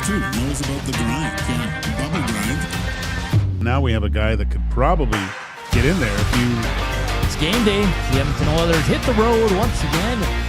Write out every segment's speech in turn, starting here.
too. Knows about the grind. Yeah, the bubble grind. Now we have a guy that could probably get in there if you... It's game day. The Edmonton Oilers hit the road once again.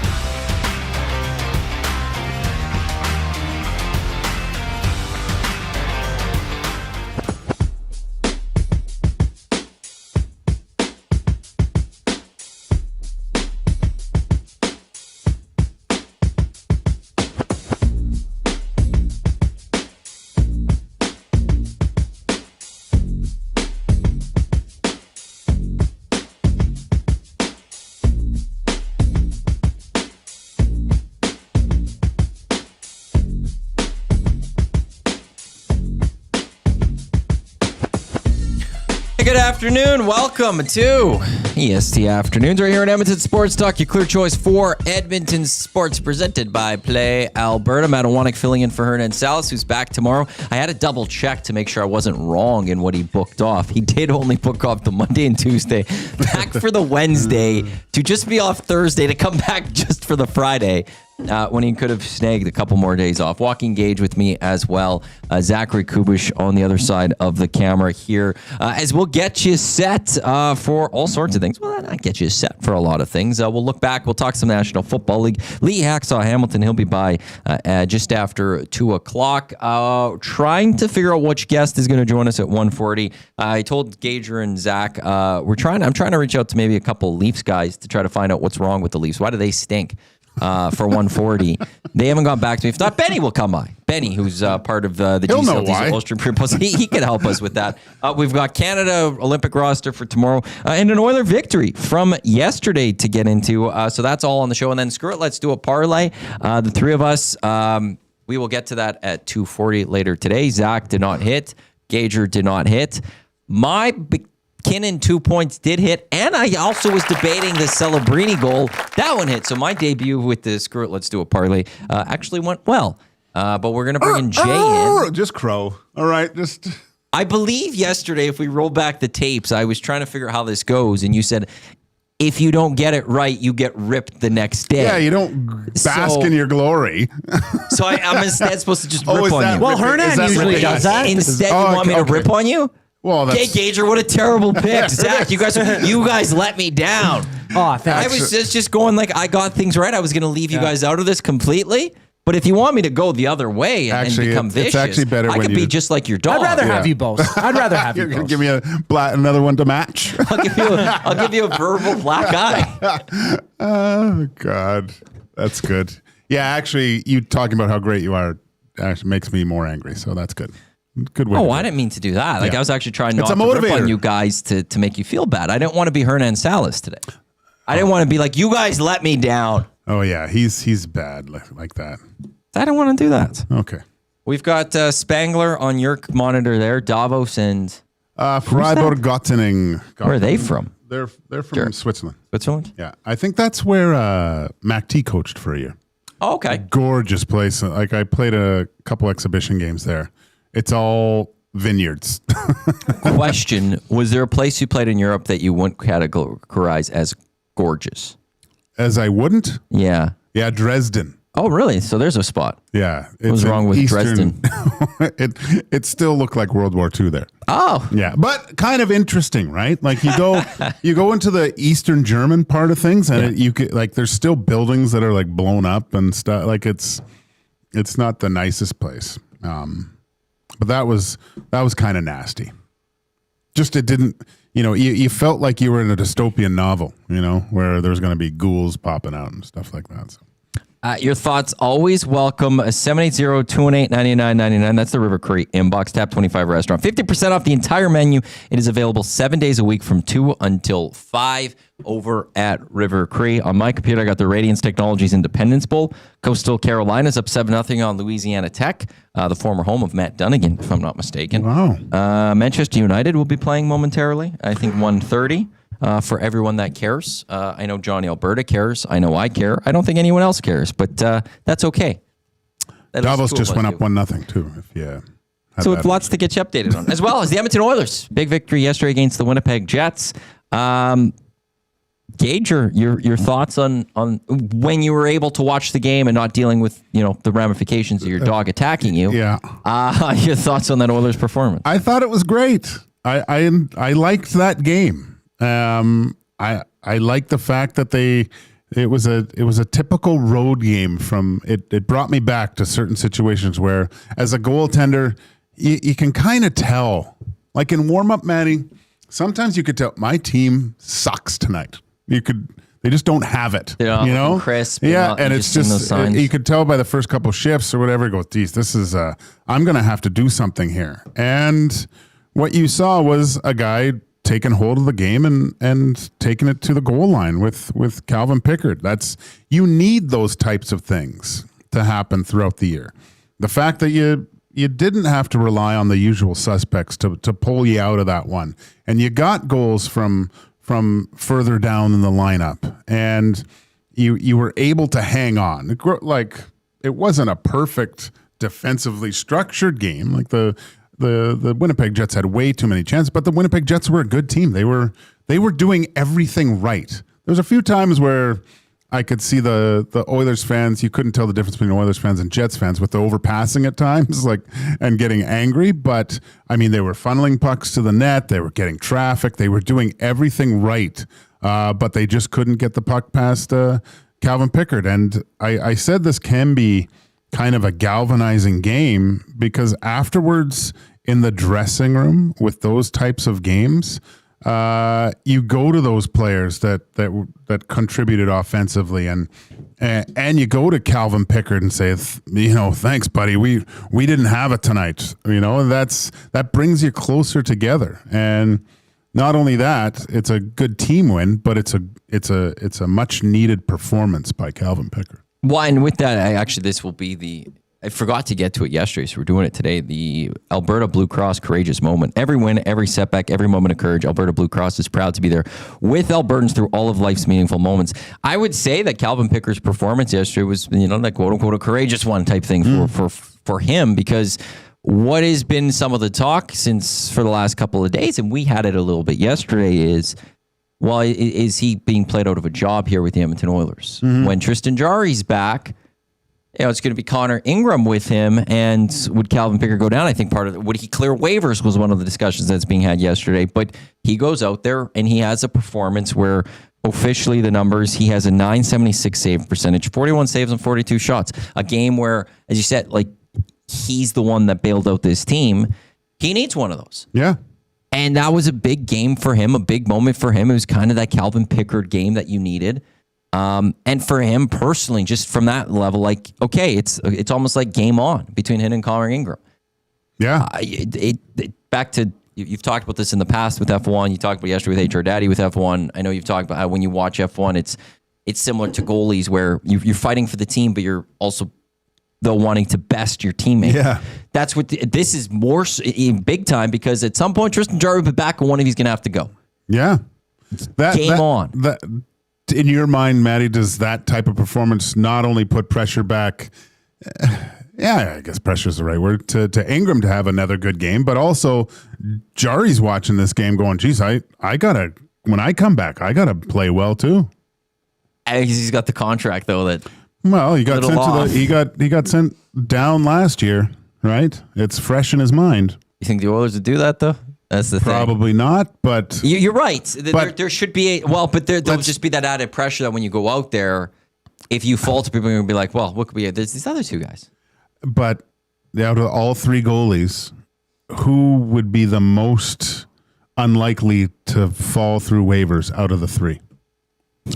Good afternoon. Welcome to EST Afternoons right here at Edmonton Sports Talk, your clear choice for Edmonton sports, presented by Play Alberta. Matt Iwanyk filling in for Hernan Salas, who's back tomorrow. I had to double check to make sure I wasn't wrong in what he booked off. He did only book off the Monday and Tuesday, back for the Wednesday, to just be off Thursday, to come back just for the Friday. When he could have snagged a couple more days off. Joaquin Gage with me as well. Zachary Kubish on the other side of the camera here. As we'll get you set for all sorts of things. Well, not get you set for a lot of things. We'll look back. We'll talk some National Football League. Lee Hacksaw Hamilton, he'll be by just after 2 o'clock. Trying to figure out which guest is going to join us at 1:40. I told Gager and Zach, I'm trying to reach out to maybe a couple Leafs guys to try to find out what's wrong with the Leafs. Why do they stink? For 140. They haven't gone back to me. If not, Benny will come by. Benny, who's part of the GCL Ulster Propels. He can help us with that. We've got Canada Olympic roster for tomorrow and an Oiler victory from yesterday to get into. So that's all on the show. And then screw it, let's do a parlay. The three of us, we will get to that at 2:40 later today. Zach did not hit. Gager did not hit. My McKinnon 2 points did hit, and I also was debating the Celebrini goal. That one hit. So my debut with the screw it, let's do a parlay actually went well. But we're going to bring in Jay in. Just crow. All right, I believe yesterday, if we roll back the tapes, I was trying to figure out how this goes, and you said, if you don't get it right, you get ripped the next day. Yeah, you don't bask in your glory. So I'm instead supposed to just rip on you. Well, Hernan usually does that. Instead, you want me to rip on you? Well, that's... Hey, Gager, what a terrible pick. Zach, you guys let me down. Oh, thanks. I was just going like I got things right. I was going to leave you guys out of this completely. But if you want me to go the other way and become vicious, it's actually better I could be just like your dog. I'd rather have you both. I'd rather have you both. Give me another one to match. I'll give you a verbal black eye. Oh, God. That's good. Yeah, actually, you talking about how great you are actually makes me more angry. So that's good. Good win. Oh, I didn't mean to do that. Like I was actually trying not to rip on you guys to make you feel bad. I didn't want to be Hernan Salas today. I didn't want to be like, you guys let me down. Oh, yeah. He's bad like that. I don't want to do that. Okay. We've got Spangler on your monitor there, Davos and... Freiburg Göttingen. Where are they from? They're from Switzerland. Switzerland? Yeah. I think that's where Mac T coached for a year. Oh, okay. Gorgeous place. Like I played a couple exhibition games there. It's all vineyards. Question, was there a place you played in Europe that you wouldn't categorize as gorgeous? As I wouldn't? Yeah. Yeah, Dresden. Oh, really? So there's a spot. Yeah. What was wrong with Dresden? It still looked like World War II there. Oh. Yeah, but kind of interesting, right? Like you go into the Eastern German part of things and you could, like there's still buildings that are like blown up and stuff. Like it's not the nicest place. But that was kind of nasty. Just it didn't, you felt like you were in a dystopian novel, where there's going to be ghouls popping out and stuff like that. So. Your thoughts always welcome. 780-218-9999. That's the River Cree Inbox Tap 25 restaurant. 50% off the entire menu. It is available 7 days a week from 2 until 5 over at River Cree. On my computer, I got the Radiance Technologies Independence Bowl. Coastal Carolina's up 7-0 on Louisiana Tech, the former home of Matt Dunnigan, if I'm not mistaken. Wow. Manchester United will be playing momentarily. I think 1:30. For everyone that cares. I know Johnny Alberta cares. I know I care. I don't think anyone else cares, but that's okay. Davos just went up 1-0 too. So it's lots to get you updated on. As well as the Edmonton Oilers. Big victory yesterday against the Winnipeg Jets. Gage, your thoughts on when you were able to watch the game and not dealing with the ramifications of your dog attacking you. Yeah. Your thoughts on that Oilers performance? I thought it was great. I liked that game. I liked the fact that it was a typical road game. It brought me back to certain situations where, as a goaltender, you can kind of tell. Like in warm up, Matty, sometimes you could tell my team sucks tonight. They just don't have it. Crisp. Yeah, and it's just you could tell by the first couple shifts or whatever. Go, geez, this is I'm going to have to do something here. And what you saw was a guy taking hold of the game and taking it to the goal line with Calvin Pickard. You need those types of things to happen throughout the year. The fact that you didn't have to rely on the usual suspects to pull you out of that one, and you got goals from further down in the lineup, and you were able to hang on. Like, it wasn't a perfect defensively structured game. Like the Winnipeg Jets had way too many chances, but the Winnipeg Jets were a good team. They were doing everything right. There's a few times where I could see the Oilers fans. You couldn't tell the difference between Oilers fans and Jets fans with the overpassing at times, and getting angry. But I mean, they were funneling pucks to the net. They were getting traffic. They were doing everything right, but they just couldn't get the puck past Calvin Pickard. And I said this can be kind of a galvanizing game, because afterwards in the dressing room with those types of games, you go to those players that contributed offensively, and you go to Calvin Pickard and say, thanks, buddy. We didn't have it tonight. And that brings you closer together. And not only that, it's a good team win, but it's a much needed performance by Calvin Pickard. Well, and with that, this will be I forgot to get to it yesterday, so we're doing it today. The Alberta Blue Cross Courageous Moment. Every win, every setback, every moment of courage, Alberta Blue Cross is proud to be there with Albertans through all of life's meaningful moments. I would say that Calvin Pickard's performance yesterday was, that quote-unquote a courageous one type thing for him, because what has been some of the talk for the last couple of days, and we had it a little bit yesterday, is he being played out of a job here with the Edmonton Oilers? When Tristan Jarry's back, it's going to be Connor Ingram with him, and would Calvin Pickard go down? I think would he clear waivers was one of the discussions that's being had yesterday. But he goes out there and he has a performance where officially the numbers, he has a .976 save percentage, 41 saves and 42 shots. A game where, as you said, he's the one that bailed out this team. He needs one of those. Yeah. And that was a big game for him, a big moment for him. It was kind of that Calvin Pickard game that you needed. And for him personally, just from that level, it's almost like game on between him and Connor Ingram. Yeah. Back to, you've talked about this in the past with F1. You talked about yesterday with HR Daddy with F1. I know you've talked about how when you watch F1, it's similar to goalies where you're fighting for the team, but you're also wanting to best your teammate. Yeah. That's what this is more big time, because at some point Tristan Jarry will be back and one of you's going to have to go. Yeah. Game on. In your mind, Matty, does that type of performance not only put pressure back, I guess pressure is the right word, to Ingram to have another good game, but also Jarry's watching this game going, geez, I gotta, when I come back, I gotta play well too. He's got the contract though that. Well, he got sent he got sent down last year, right? It's fresh in his mind. You think the Oilers would do that though? That's the Probably thing. Not, but... You're right. There should be there'll just be that added pressure that when you go out there, if you falter, people are going to be like, well, what could be... There's these other two guys. But out of all three goalies, who would be the most unlikely to fall through waivers out of the three?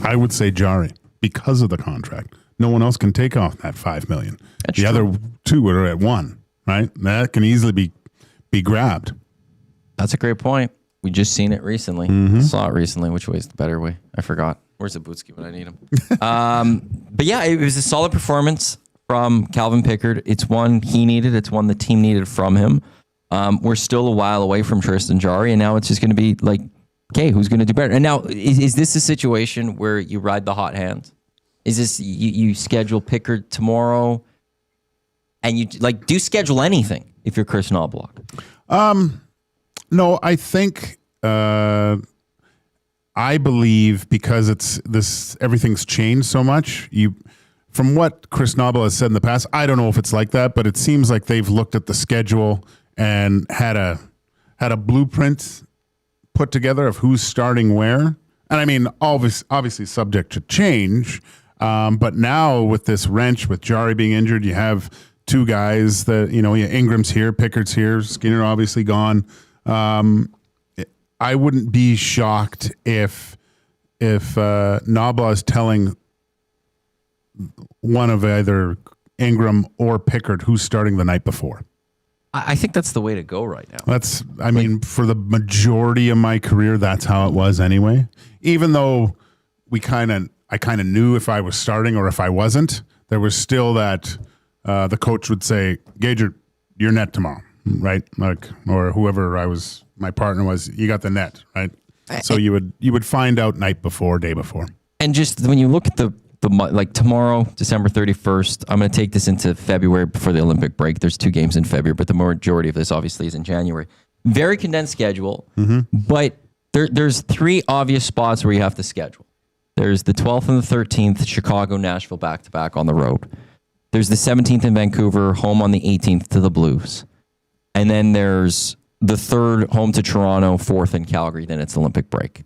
I would say Jarry, because of the contract. No one else can take off that $5 million. That's the true. Other two are at $1 million, right? That can easily be grabbed. That's a great point. We just seen it recently. Mm-hmm. Saw it recently. Which way is the better way? I forgot. Where's Zabutsky when I need him? But yeah, it was a solid performance from Calvin Pickard. It's one he needed. It's one the team needed from him. We're still a while away from Tristan Jarry, and now it's just going to be like, okay, who's going to do better? And now, is this a situation where you ride the hot hand? Is this you schedule Pickard tomorrow, and you do schedule anything if you're Chris Knoblauch? No, I think I believe because everything's changed so much. From what Chris Knoble has said in the past, I don't know if it's like that, but it seems like they've looked at the schedule and had a blueprint put together of who's starting where. And I mean, obviously subject to change. But now with this wrench, with Jari being injured, you have two guys that, Ingram's here, Pickard's here, Skinner obviously gone. I wouldn't be shocked if Knoble is telling one of either Ingram or Pickard who's starting the night before. I think that's the way to go right now. For the majority of my career, that's how it was anyway. Even though I kind of knew if I was starting or if I wasn't, there was still that the coach would say, Gager, you're net tomorrow, right? Or whoever my partner was, you got the net, right? So you would find out night before, day before. And just when you look at the tomorrow, December 31st, I'm going to take this into February before the Olympic break. There's 2 games in February, but the majority of this obviously is in January. Very condensed schedule, but there's 3 obvious spots where you have to schedule. There's the 12th and the 13th, Chicago, Nashville, back-to-back on the road. There's the 17th in Vancouver, home on the 18th to the Blues. And then there's the 3rd, home to Toronto, 4th in Calgary, then it's Olympic break.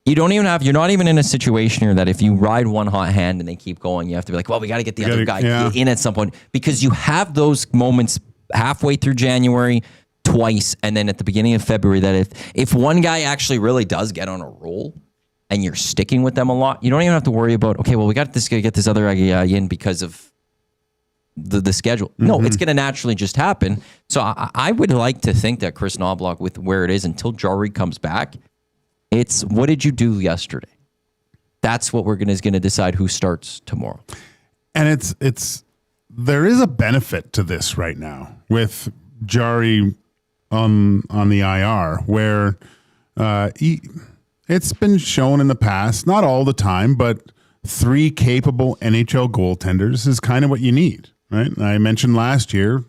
You're not even in a situation here that if you ride one hot hand and they keep going, you have to be like, well, we got to get the other guy in at some point, because you have those moments halfway through January twice, and then at the beginning of February that if one guy actually really does get on a roll and you're sticking with them a lot, you don't even have to worry about, okay, well, we got this guy, get this other guy in because of the schedule. No, it's going to naturally just happen. So I would like to think that Chris Knoblauch, with where it is until Jari comes back, it's what did you do yesterday? That's what is going to decide who starts tomorrow. And there is a benefit to this right now with Jari on the IR, where it's been shown in the past, not all the time, but 3 capable NHL goaltenders is kind of what you need, right? I mentioned last year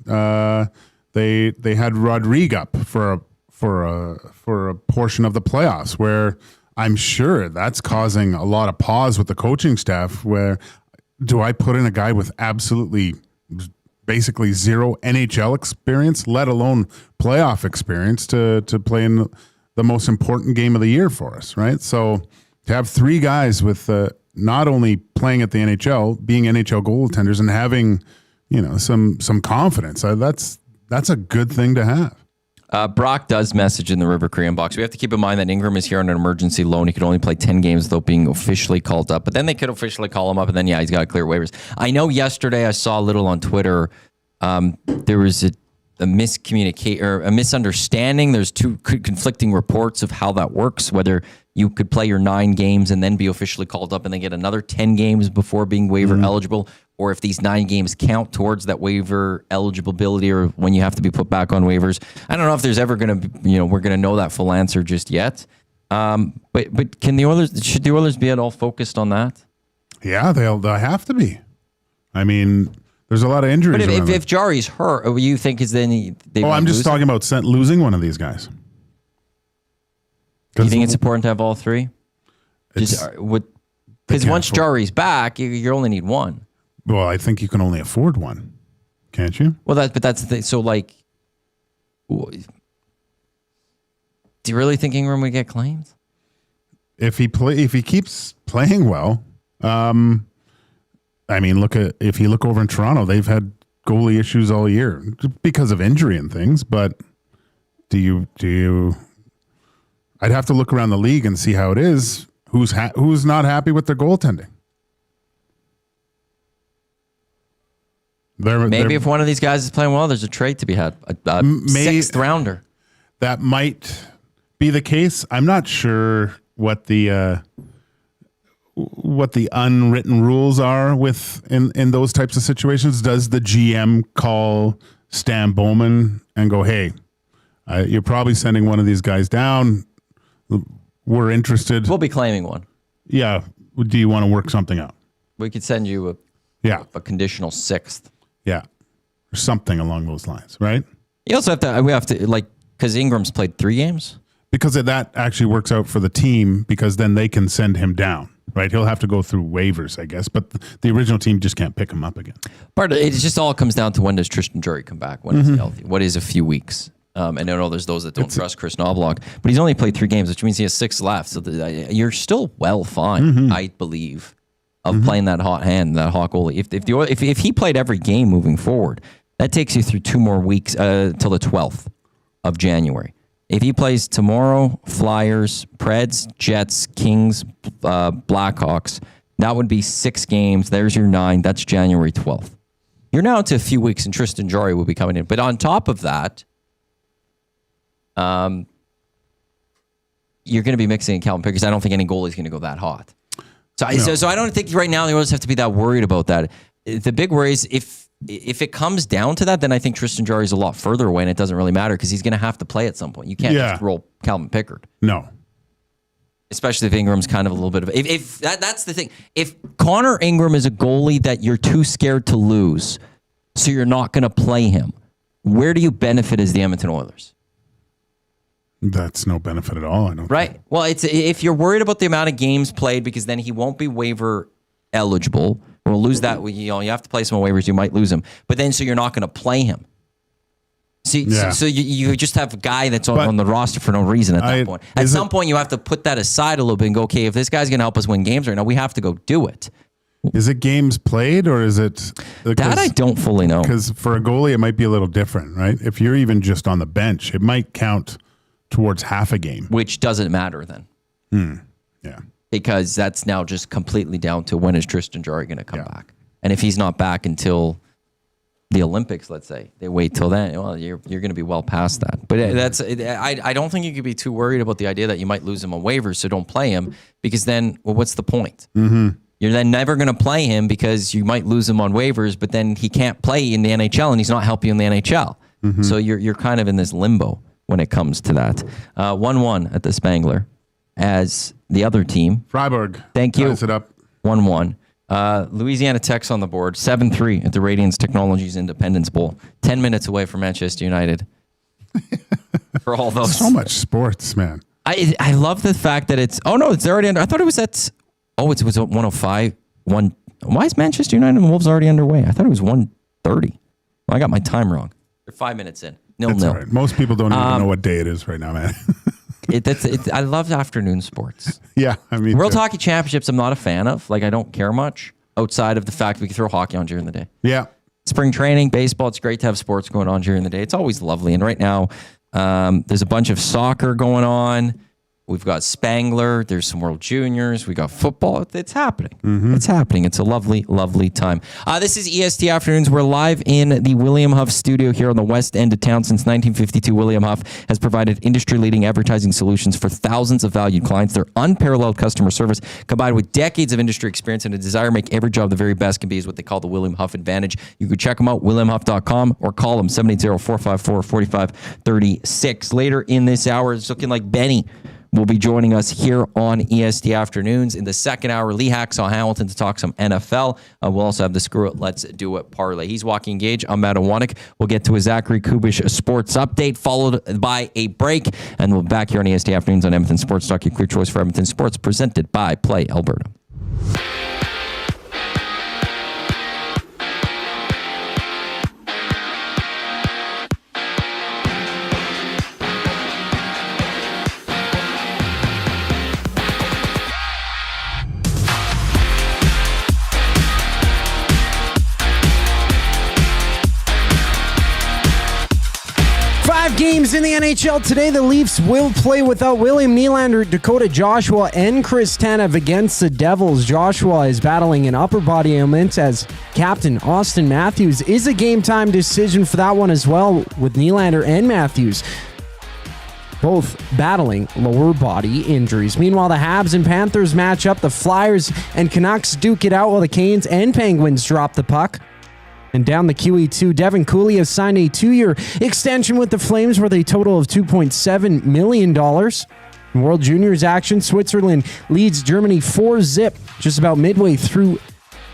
they had Rodrigue up for a portion of the playoffs, where I'm sure that's causing a lot of pause with the coaching staff. Where do I put in a guy with absolutely basically 0 NHL experience, let alone playoff experience, to play in the most important game of the year for us, right? So to have 3 guys with not only playing at the NHL, being NHL goaltenders, and having some confidence, that's a good thing to have. Brock does message in the River Cree inbox. We have to keep in mind that Ingram is here on an emergency loan. He could only play 10 games without being officially called up. But then they could officially call him up, and then, he's got to clear waivers. I know yesterday I saw a little on Twitter. There was a misunderstanding. There's 2 conflicting reports of how that works, whether you could play your 9 games and then be officially called up and then get another 10 games before being waiver eligible, or if these 9 games count towards that waiver eligibility, or when you have to be put back on waivers. I don't know if there's ever going to be, we're going to know that full answer just yet. But should the Oilers be at all focused on that? Yeah, they'll have to be. I mean, there's a lot of injuries. But if Jari's hurt, what you think is then I'm just talking about losing one of these guys. Do you think it's important to have all 3? Because once Jari's back, you only need 1. Well, I think you can only afford 1, can't you? Well, that's the thing. So, do you really think Ingram would get claimed? If he keeps playing well, if you look over in Toronto, they've had goalie issues all year because of injury and things. But do you? I'd have to look around the league and see how it is. Who's not happy with their goaltending? Maybe if one of these guys is playing well, there's a trade to be had. A 6th rounder. That might be the case. I'm not sure what the unwritten rules are in those types of situations. Does the GM call Stan Bowman and go, hey, you're probably sending one of these guys down. We're interested. We'll be claiming one. Yeah. Do you want to work something out? We could send you a conditional 6th. Yeah. Or something along those lines, right? You also have to, because Ingram's played 3 games. because that actually works out for the team because then they can send him down, right? He'll have to go through waivers, I guess, but the original team just can't pick him up again. Part of it just all comes down to when does Tristan Jarry come back? When is he healthy? What is a few weeks? And I know there's those that don't trust Chris Knobloch, but he's only played 3 games, which means he has 6 left. So you're still well fine, I believe, of playing that hot hand, that hot goalie. If he played every game moving forward, that takes you through 2 more weeks till the 12th of January. If he plays tomorrow, Flyers, Preds, Jets, Kings, Blackhawks, that would be 6 games. There's your 9. That's January 12th. You're now to a few weeks, and Tristan Jarry will be coming in. But on top of that, you're going to be mixing in Calvin Pickard because I don't think any goalie is going to go that hot. So I don't think right now the Oilers have to be that worried about that. The big worry is if it comes down to that, then I think Tristan Jarry is a lot further away, and it doesn't really matter because he's going to have to play at some point. You can't just roll Calvin Pickard. No. Especially if Ingram's kind of a little bit of... If that's the thing. If Connor Ingram is a goalie that you're too scared to lose, so you're not going to play him, where do you benefit as the Edmonton Oilers? That's no benefit at all, I don't think. Well, it's if you're worried about the amount of games played because then he won't be waiver eligible, we'll lose that. You have to play some waivers, you might lose him. But then so you're not going to play him. See, so you just have a guy that's on the roster for no reason at that point. At some point, you have to put that aside a little bit and go, okay, if this guy's going to help us win games right now, we have to go do it. Is it games played or is it... That I don't fully know. Because for a goalie, it might be a little different, right? If you're even just on the bench, it might count towards half a game. Which doesn't matter then. Yeah. Because that's now just completely down to when is Tristan Jarry going to come back. And if he's not back until the Olympics, let's say, they wait till then, well, you're going to be well past that. But I don't think you could be too worried about the idea that you might lose him on waivers, so don't play him, because then, well, what's the point? You're then never going to play him because you might lose him on waivers, but then he can't play in the NHL and he's not helping you in the NHL. So you're kind of in this limbo when it comes to that. 1-1 at the Spangler as the other team. Freiburg. Thank you. Ties it up. 1-1. Louisiana Tech's on the board. 7-3 at the Radiance Technologies Independence Bowl. 10 minutes away from Manchester United. For all those. So much sports, man. I love the fact that it's... Oh, no, it's already under... I thought it was at... Oh, it was 105. Why is Manchester United and Wolves already underway? I thought it was 1:30. Well, I got my time wrong. They're 5 minutes in. 0-0. Right. Most people don't even know what day it is right now, man. I love afternoon sports. Yeah, I mean, World Hockey Championships, I'm not a fan of. Like, I don't care much outside of the fact we can throw hockey on during the day. Yeah. Spring training, baseball, it's great to have sports going on during the day. It's always lovely. And right now, there's a bunch of soccer going on. We've got Spangler. There's some World Juniors. We got football. It's happening. It's happening. It's a lovely, lovely time. This is EST Afternoons. We're live in the William Huff studio here on the west end of town. Since 1952, William Huff has provided industry-leading advertising solutions for thousands of valued clients. Their unparalleled customer service, combined with decades of industry experience and a desire to make every job the very best can be, is what they call the William Huff advantage. You can check them out, williamhuff.com, or call them 780-454-4536. Later in this hour, it's looking like Benny will be joining us here on EST Afternoons. In the second hour, Lee Hacksaw Hamilton to talk some NFL. We'll also have the Screw It, Let's Do It parlay. He's Joaquin Gage. I'm Matty Iwanyk. We'll get to a Zachary Kubish sports update, followed by a break. And we'll be back here on EST Afternoons on Edmonton Sports Talk, your clear choice for Edmonton Sports, presented by Play Alberta. Games in the NHL today. The Leafs will play without William Nylander, Dakota Joshua, and Chris Tanev against the Devils. Joshua is battling an upper body ailment, as captain Austin Matthews is a game-time decision for that one as well, with Nylander and Matthews both battling lower body injuries. Meanwhile, the Habs and Panthers match up. The Flyers and Canucks duke it out, while the Canes and Penguins drop the puck. And down the QE2, Devin Cooley has signed a 2-year extension with the Flames worth a total of $2.7 million. In World Juniors action, Switzerland leads Germany 4-0 just about midway through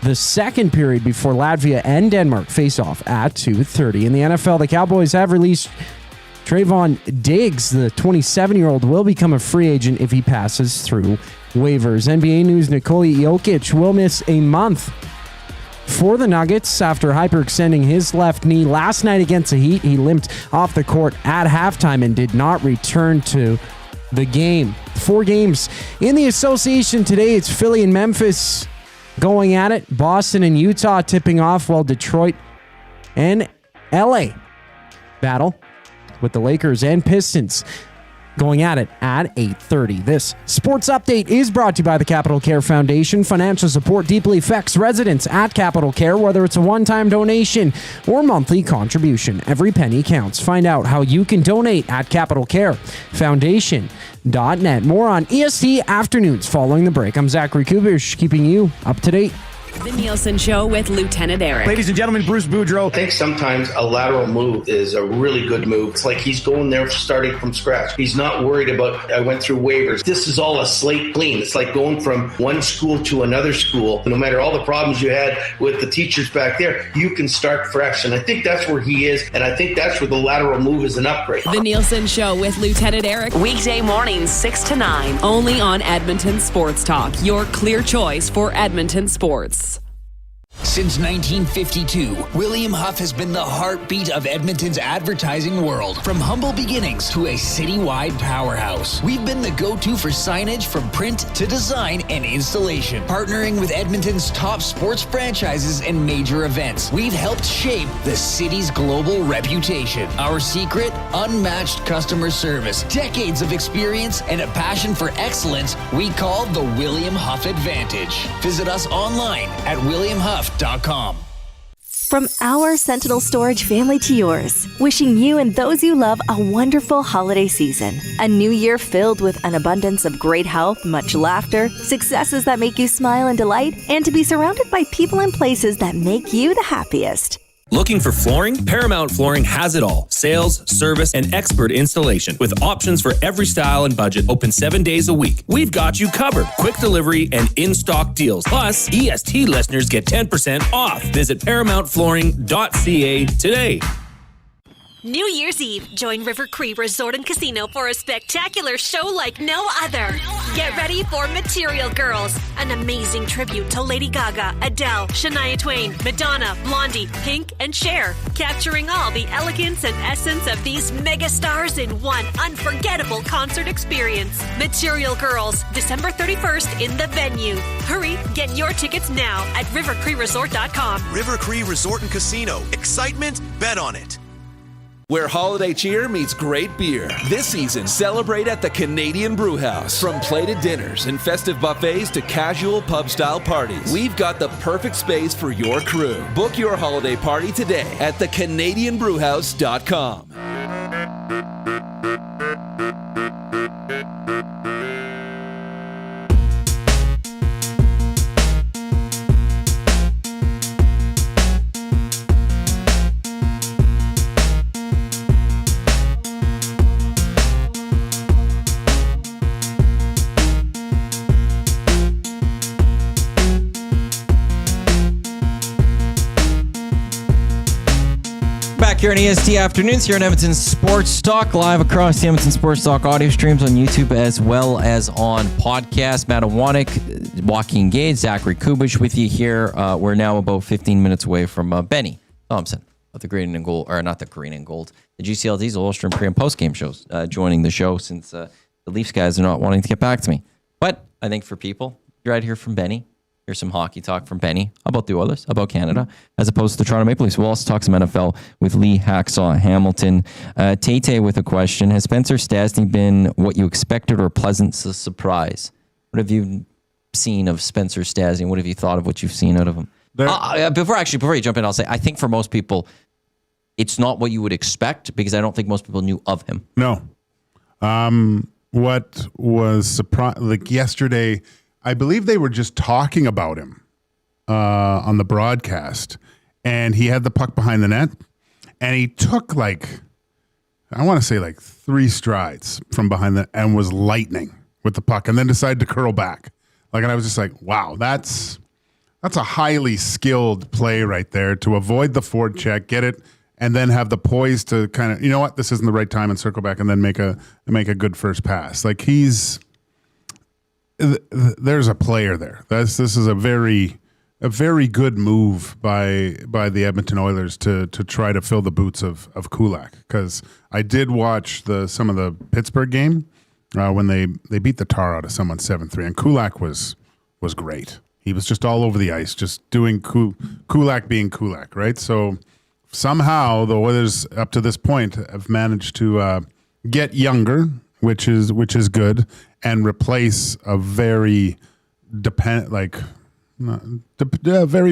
the second period before Latvia and Denmark face off at 2:30. In the NFL, the Cowboys have released Trayvon Diggs, the 27-year-old, will become a free agent if he passes through waivers. NBA news, Nikola Jokic will miss a month for the Nuggets after hyperextending his left knee last night against the Heat. He limped off the court at halftime and did not return to the game. 4 games in the association today. It's Philly and Memphis going at it. Boston and Utah tipping off, while Detroit and LA battle with the Lakers and Pistons going at it at 8:30. This sports update is brought to you by the Capital Care Foundation. Financial support deeply affects residents at Capital Care, whether it's a one-time donation or monthly contribution. Every penny counts. Find out how you can donate at capitalcarefoundation.net. More on EST Afternoons following the break. I'm Zachary Kubish, keeping you up to date. The Nielsen Show with Lieutenant Eric. Ladies and gentlemen, Bruce Boudreau. I think sometimes a lateral move is a really good move. It's like he's going there starting from scratch. He's not worried about, I went through waivers. This is all a slate clean. It's like going from one school to another school. No matter all the problems you had with the teachers back there, you can start fresh. And I think that's where he is. And I think that's where the lateral move is an upgrade. The Nielsen Show with Lieutenant Eric. Weekday mornings 6 to 9. Only on Edmonton Sports Talk. Your clear choice for Edmonton sports. Since 1952, William Huff has been the heartbeat of Edmonton's advertising world. From humble beginnings to a citywide powerhouse, we've been the go-to for signage from print to design and installation. Partnering with Edmonton's top sports franchises and major events, we've helped shape the city's global reputation. Our secret? Unmatched customer service, decades of experience, and a passion for excellence we call the William Huff Advantage. Visit us online at williamhuff.com. From our Sentinel Storage family to yours, wishing you and those you love a wonderful holiday season. A new year filled with an abundance of great health, much laughter, successes that make you smile and delight, and to be surrounded by people and places that make you the happiest. Looking for flooring? Paramount Flooring has it all. Sales, service, and expert installation. With options for every style and budget, open 7 days a week. We've got you covered. Quick delivery and in-stock deals. Plus, EST listeners get 10% off. Visit ParamountFlooring.ca today. New Year's Eve, join River Cree Resort and Casino for a spectacular show like no other. Get ready for Material Girls, an amazing tribute to Lady Gaga, Adele, Shania Twain, Madonna, Blondie, Pink, and Cher, capturing all the elegance and essence of these mega stars in one unforgettable concert experience. Material Girls, December 31st in the venue. Hurry, get your tickets now at rivercreeresort.com. River Cree Resort and Casino. Excitement, bet on it. Where holiday cheer meets great beer. This season, celebrate at the Canadian Brewhouse. From plated dinners and festive buffets to casual pub-style parties, we've got the perfect space for your crew. Book your holiday party today at thecanadianbrewhouse.com. Here on EST Afternoons, here on Edmonton Sports Talk, live across the Edmonton Sports Talk audio streams on YouTube as well as on podcast. Matty Iwanyk, Joaquin Gage, Zachary Kubish with you here. We're now about 15 minutes away from Benny Thomson of the Green and Gold, or not the Green and Gold, the GCLD's Ulster pre- and post-game shows, joining the show since the Leafs guys are not wanting to get back to me. But I think for people, you're out here from Benny. Here's some hockey talk from Benny about the Oilers, about Canada, as opposed to the Toronto Maple Leafs. We'll also talk some NFL with Lee Hacksaw Hamilton. Tate with a question. Has Spencer Stastney been what you expected or a pleasant surprise? What have you seen of Spencer Stastney? What have you thought of what you've seen out of him? Before you jump in, I'll say, I think for most people, it's not what you would expect because I don't think most people knew of him. No. What was surprising, like yesterday, I believe they were just talking about him on the broadcast, and he had the puck behind the net, and he took I want to say 3 strides from behind the and was lightning with the puck, and then decided to curl back. And I was just like, wow, that's a highly skilled play right there to avoid the forward check, get it, and then have the poise to kind of, you know what, this isn't the right time, and circle back and then make a good first pass. Like there's a player there. This is a very good move by the Edmonton Oilers to try to fill the boots of Kulak, because I did watch some of the Pittsburgh game when they beat the tar out of someone 7-3, and Kulak was great. He was just all over the ice, just doing Kulak being Kulak, right? So somehow the Oilers up to this point have managed to get younger, which is good, and replace a very very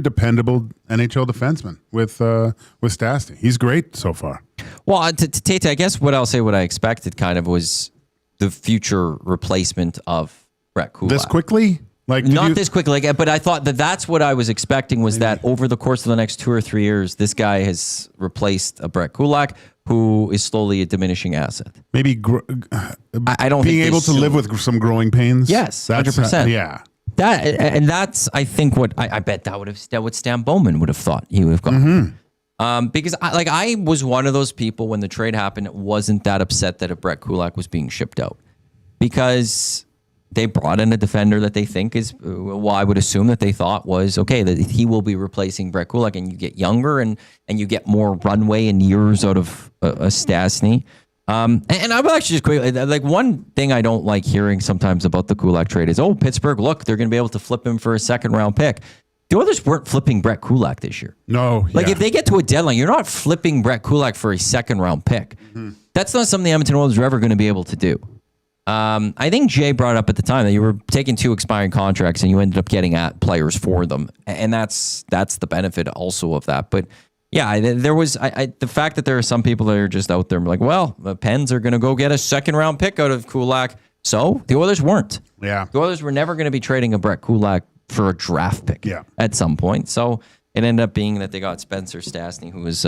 dependable NHL defenseman with Stastney. He's great so far. Well, Tate, I guess what I expected kind of was the future replacement of Brett Kulak. This quickly? Not this quickly, but I thought that's what I was expecting, was that over the course of the next 2 or 3 years, this guy has replaced a Brett Kulak, who is slowly a diminishing asset. Maybe I don't being think able to live with some growing pains. Yes, 100%. Yeah. That's I think what I bet that what Stan Bowman would have thought he would have gone. Because I was one of those people when the trade happened, wasn't that upset that a Brett Kulak was being shipped out, because they brought in a defender that they think is, I would assume that they thought was okay, that he will be replacing Brett Kulak, and you get younger and you get more runway and years out of a Stastney. And I will actually just quickly, one thing I don't like hearing sometimes about the Kulak trade is, Pittsburgh, look, they're going to be able to flip him for a second round pick. The Oilers weren't flipping Brett Kulak this year. No. If they get to a deadline, you're not flipping Brett Kulak for a second round pick. Mm-hmm. That's not something the Edmonton Oilers are ever going to be able to do. I think Jay brought up at the time that you were taking 2 expiring contracts and you ended up getting at players for them. And that's the benefit also of that. But yeah, there was the fact that there are some people that are just out there like, well, the Pens are going to go get a second round pick out of Kulak. So the Oilers weren't. Yeah. The Oilers were never going to be trading a Brett Kulak for a draft pick at some point. So it ended up being that they got Spencer Stastney, who was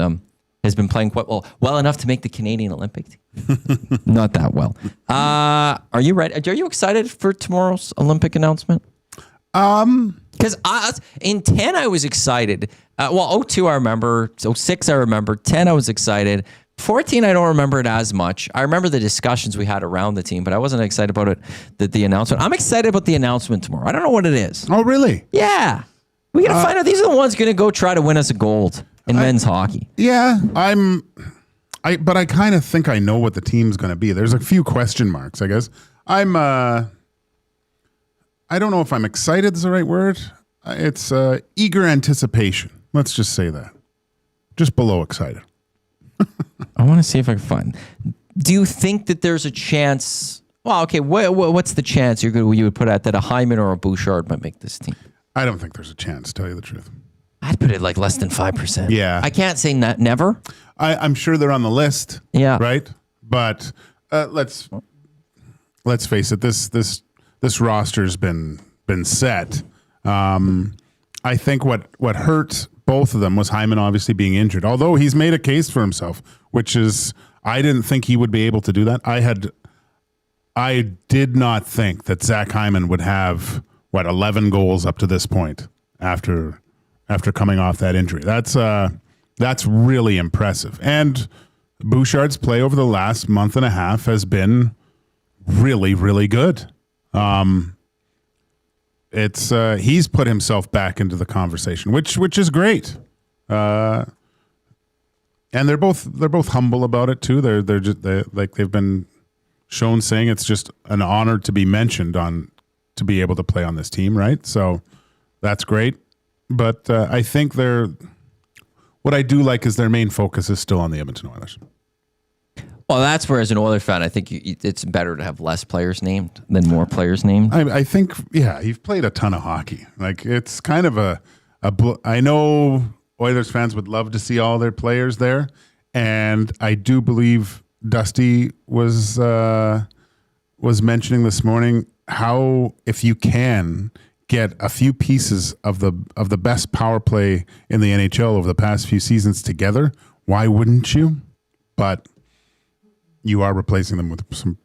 has been playing quite well enough to make the Canadian Olympic team. Not that well. Are you ready? Are you excited for tomorrow's Olympic announcement? Because in 10 I was excited. 02 I remember. 06 I remember. 10 I was excited. 14 I don't remember it as much. I remember the discussions we had around the team, but I wasn't excited about it. The announcement. I'm excited about the announcement tomorrow. I don't know what it is. Oh, really? Yeah. We got to find out. These are the ones going to go try to win us a gold in men's hockey. Yeah, but I kind of think I know what the team's going to be. There's a few question marks, I guess. I don't know if I'm excited is the right word. It's eager anticipation. Let's just say that. Just below excited. I want to see if I can find. Do you think that there's a chance? Well, okay. What's the chance you would put out that a Hyman or a Bouchard might make this team? I don't think there's a chance, to tell you the truth. I'd put it like less than 5%. Yeah. I can't say never. I'm sure they're on the list. Yeah. Right? But let's face it, this roster's been set. I think what hurt both of them was Hyman obviously being injured. Although he's made a case for himself, which is, I didn't think he would be able to do that. I did not think that Zach Hyman would have 11 goals up to this point after coming off that injury. That's really impressive. And Bouchard's play over the last month and a half has been really, really good. He's put himself back into the conversation, which is great. And they're both humble about it too. They've been shown saying it's just an honor to be mentioned to be able to play on this team, right? So that's great. But I think what I do like is their main focus is still on the Edmonton Oilers. Well, that's where, as an Oilers fan, I think it's better to have less players named than more players named. I think, you've played a ton of hockey. Like, it's kind of I know Oilers fans would love to see all their players there, and I do believe Dusty was mentioning this morning how, if you can get a few pieces of the best power play in the NHL over the past few seasons together, why wouldn't you? But you are replacing them with some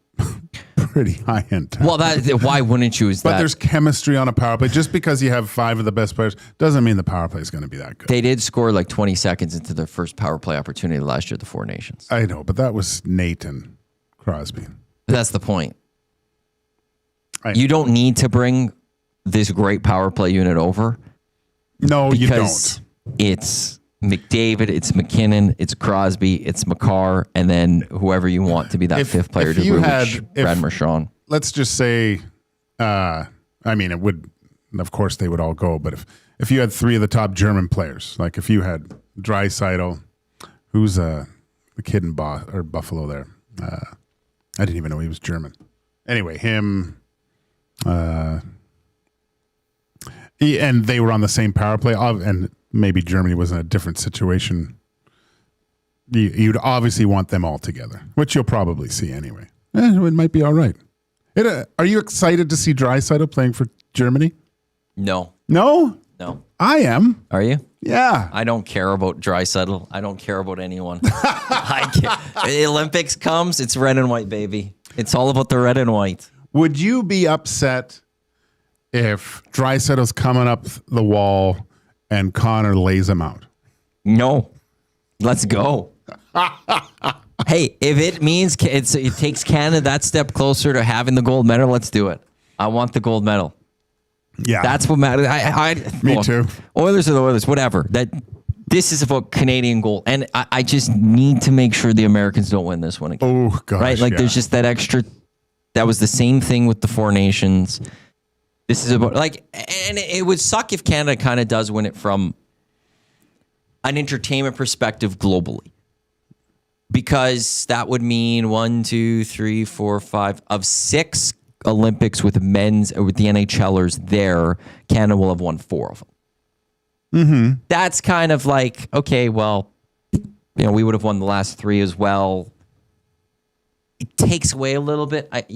pretty high end talent. Well, why wouldn't you? But there's chemistry on a power play. Just because you have 5 of the best players doesn't mean the power play is going to be that good. They did score like 20 seconds into their first power play opportunity last year at the Four Nations. I know, but that was Nate and Crosby. That's the point. You don't need to bring this great power play unit over. No, you don't. It's McDavid, it's McKinnon, it's Crosby, it's Makar, and then whoever you want to be that fifth player to root, Brad Marchand. Let's just say, it would, of course they would all go, but if you had 3 of the top German players, like if you had Draisaitl, who's the kid in Buffalo there, I didn't even know he was German. Anyway, him, and they were on the same power play, and maybe Germany was in a different situation. You'd obviously want them all together, which you'll probably see anyway. It might be all right. Are you excited to see Draisaitl playing for Germany? No. No? No. I am. Are you? Yeah. I don't care about Draisaitl. I don't care about anyone. The Olympics comes, it's red and white, baby. It's all about the red and white. Would you be upset if Draisaitl's coming up the wall and Connor lays him out? No. Let's go. Hey, if it means it takes Canada that step closer to having the gold medal, let's do it. I want the gold medal. Yeah. That's what matters. Me too. Oilers are the Oilers, whatever. This is about Canadian gold. And I just need to make sure the Americans don't win this one again. Oh, gosh. Right? There's just that extra. That was the same thing with the Four Nations. This is about, and it would suck if Canada kind of does win it from an entertainment perspective globally. Because that would mean 1, 2, 3, 4, 5 of 6 Olympics with men's or with the NHLers there, Canada will have won 4 of them. Mm-hmm. That's kind of like, okay, well, we would have won the last 3 as well. It takes away a little bit, that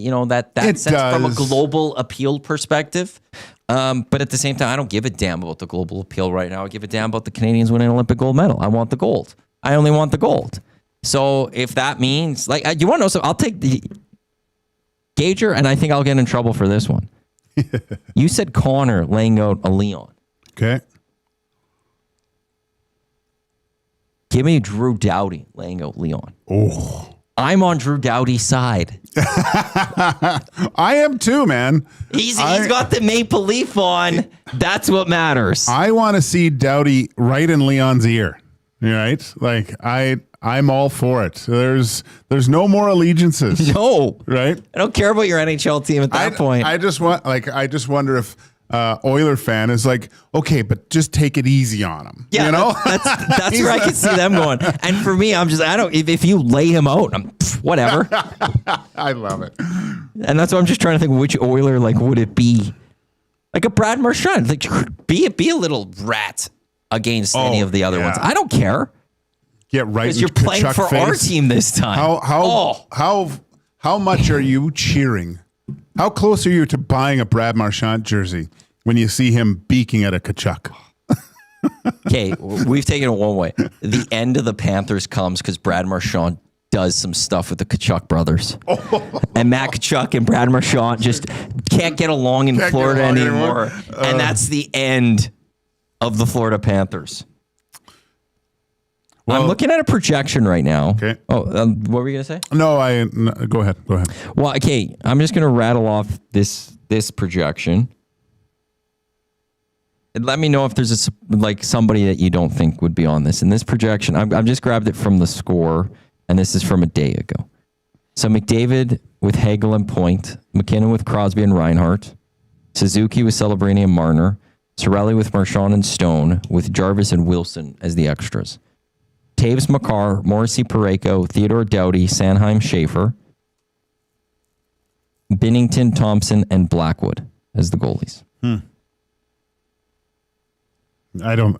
sense from a global appeal perspective. But at the same time, I don't give a damn about the global appeal right now. I give a damn about the Canadians winning an Olympic gold medal. I want the gold. I only want the gold. So if that means, you want to know, so I'll take the Gager, and I think I'll get in trouble for this one. You said Connor laying out a Leon. Okay. Give me Drew Doughty laying out Leon. Oh. I'm on Drew Doughty's side. I am too, man. He's got the maple leaf on. That's what matters. I want to see Doughty right in Leon's ear. Right? I'm all for it. There's no more allegiances. No. Right? I don't care about your NHL team at that point. I just wonder if Oiler fan is like, okay, but just take it easy on him. Yeah, that's where I can see them going. And for me, I'm just, if you lay him out, whatever. I love it. And that's why I'm just trying to think which Oiler, would it be? Like a Brad Marchand, be a little rat against any of the other ones. I don't care. Get right. Because you're playing for our team this time. How much are you cheering? How close are you to buying a Brad Marchand jersey when you see him beaking at a Kachuk? Okay, we've taken it one way. The end of the Panthers comes because Brad Marchand does some stuff with the Kachuk brothers. And Matt Kachuk and Brad Marchand just can't get along in Florida anymore. And that's the end of the Florida Panthers. Well, I'm looking at a projection right now. Okay. Oh, what were you going to say? No, go ahead. Well, okay, I'm just going to rattle off this projection. And let me know if there's somebody that you don't think would be on this. In this projection, I've just grabbed it from the Score, and this is from a day ago. So McDavid with Hagel and Point, McKinnon with Crosby and Reinhart, Suzuki with Celebrini and Marner, Cirelli with Marchand and Stone, with Jarvis and Wilson as the extras. Taves, Makar, Morrissey, Parayko, Theodore Doughty, Sanheim, Schaefer, Binnington, Thomson, and Blackwood as the goalies. I don't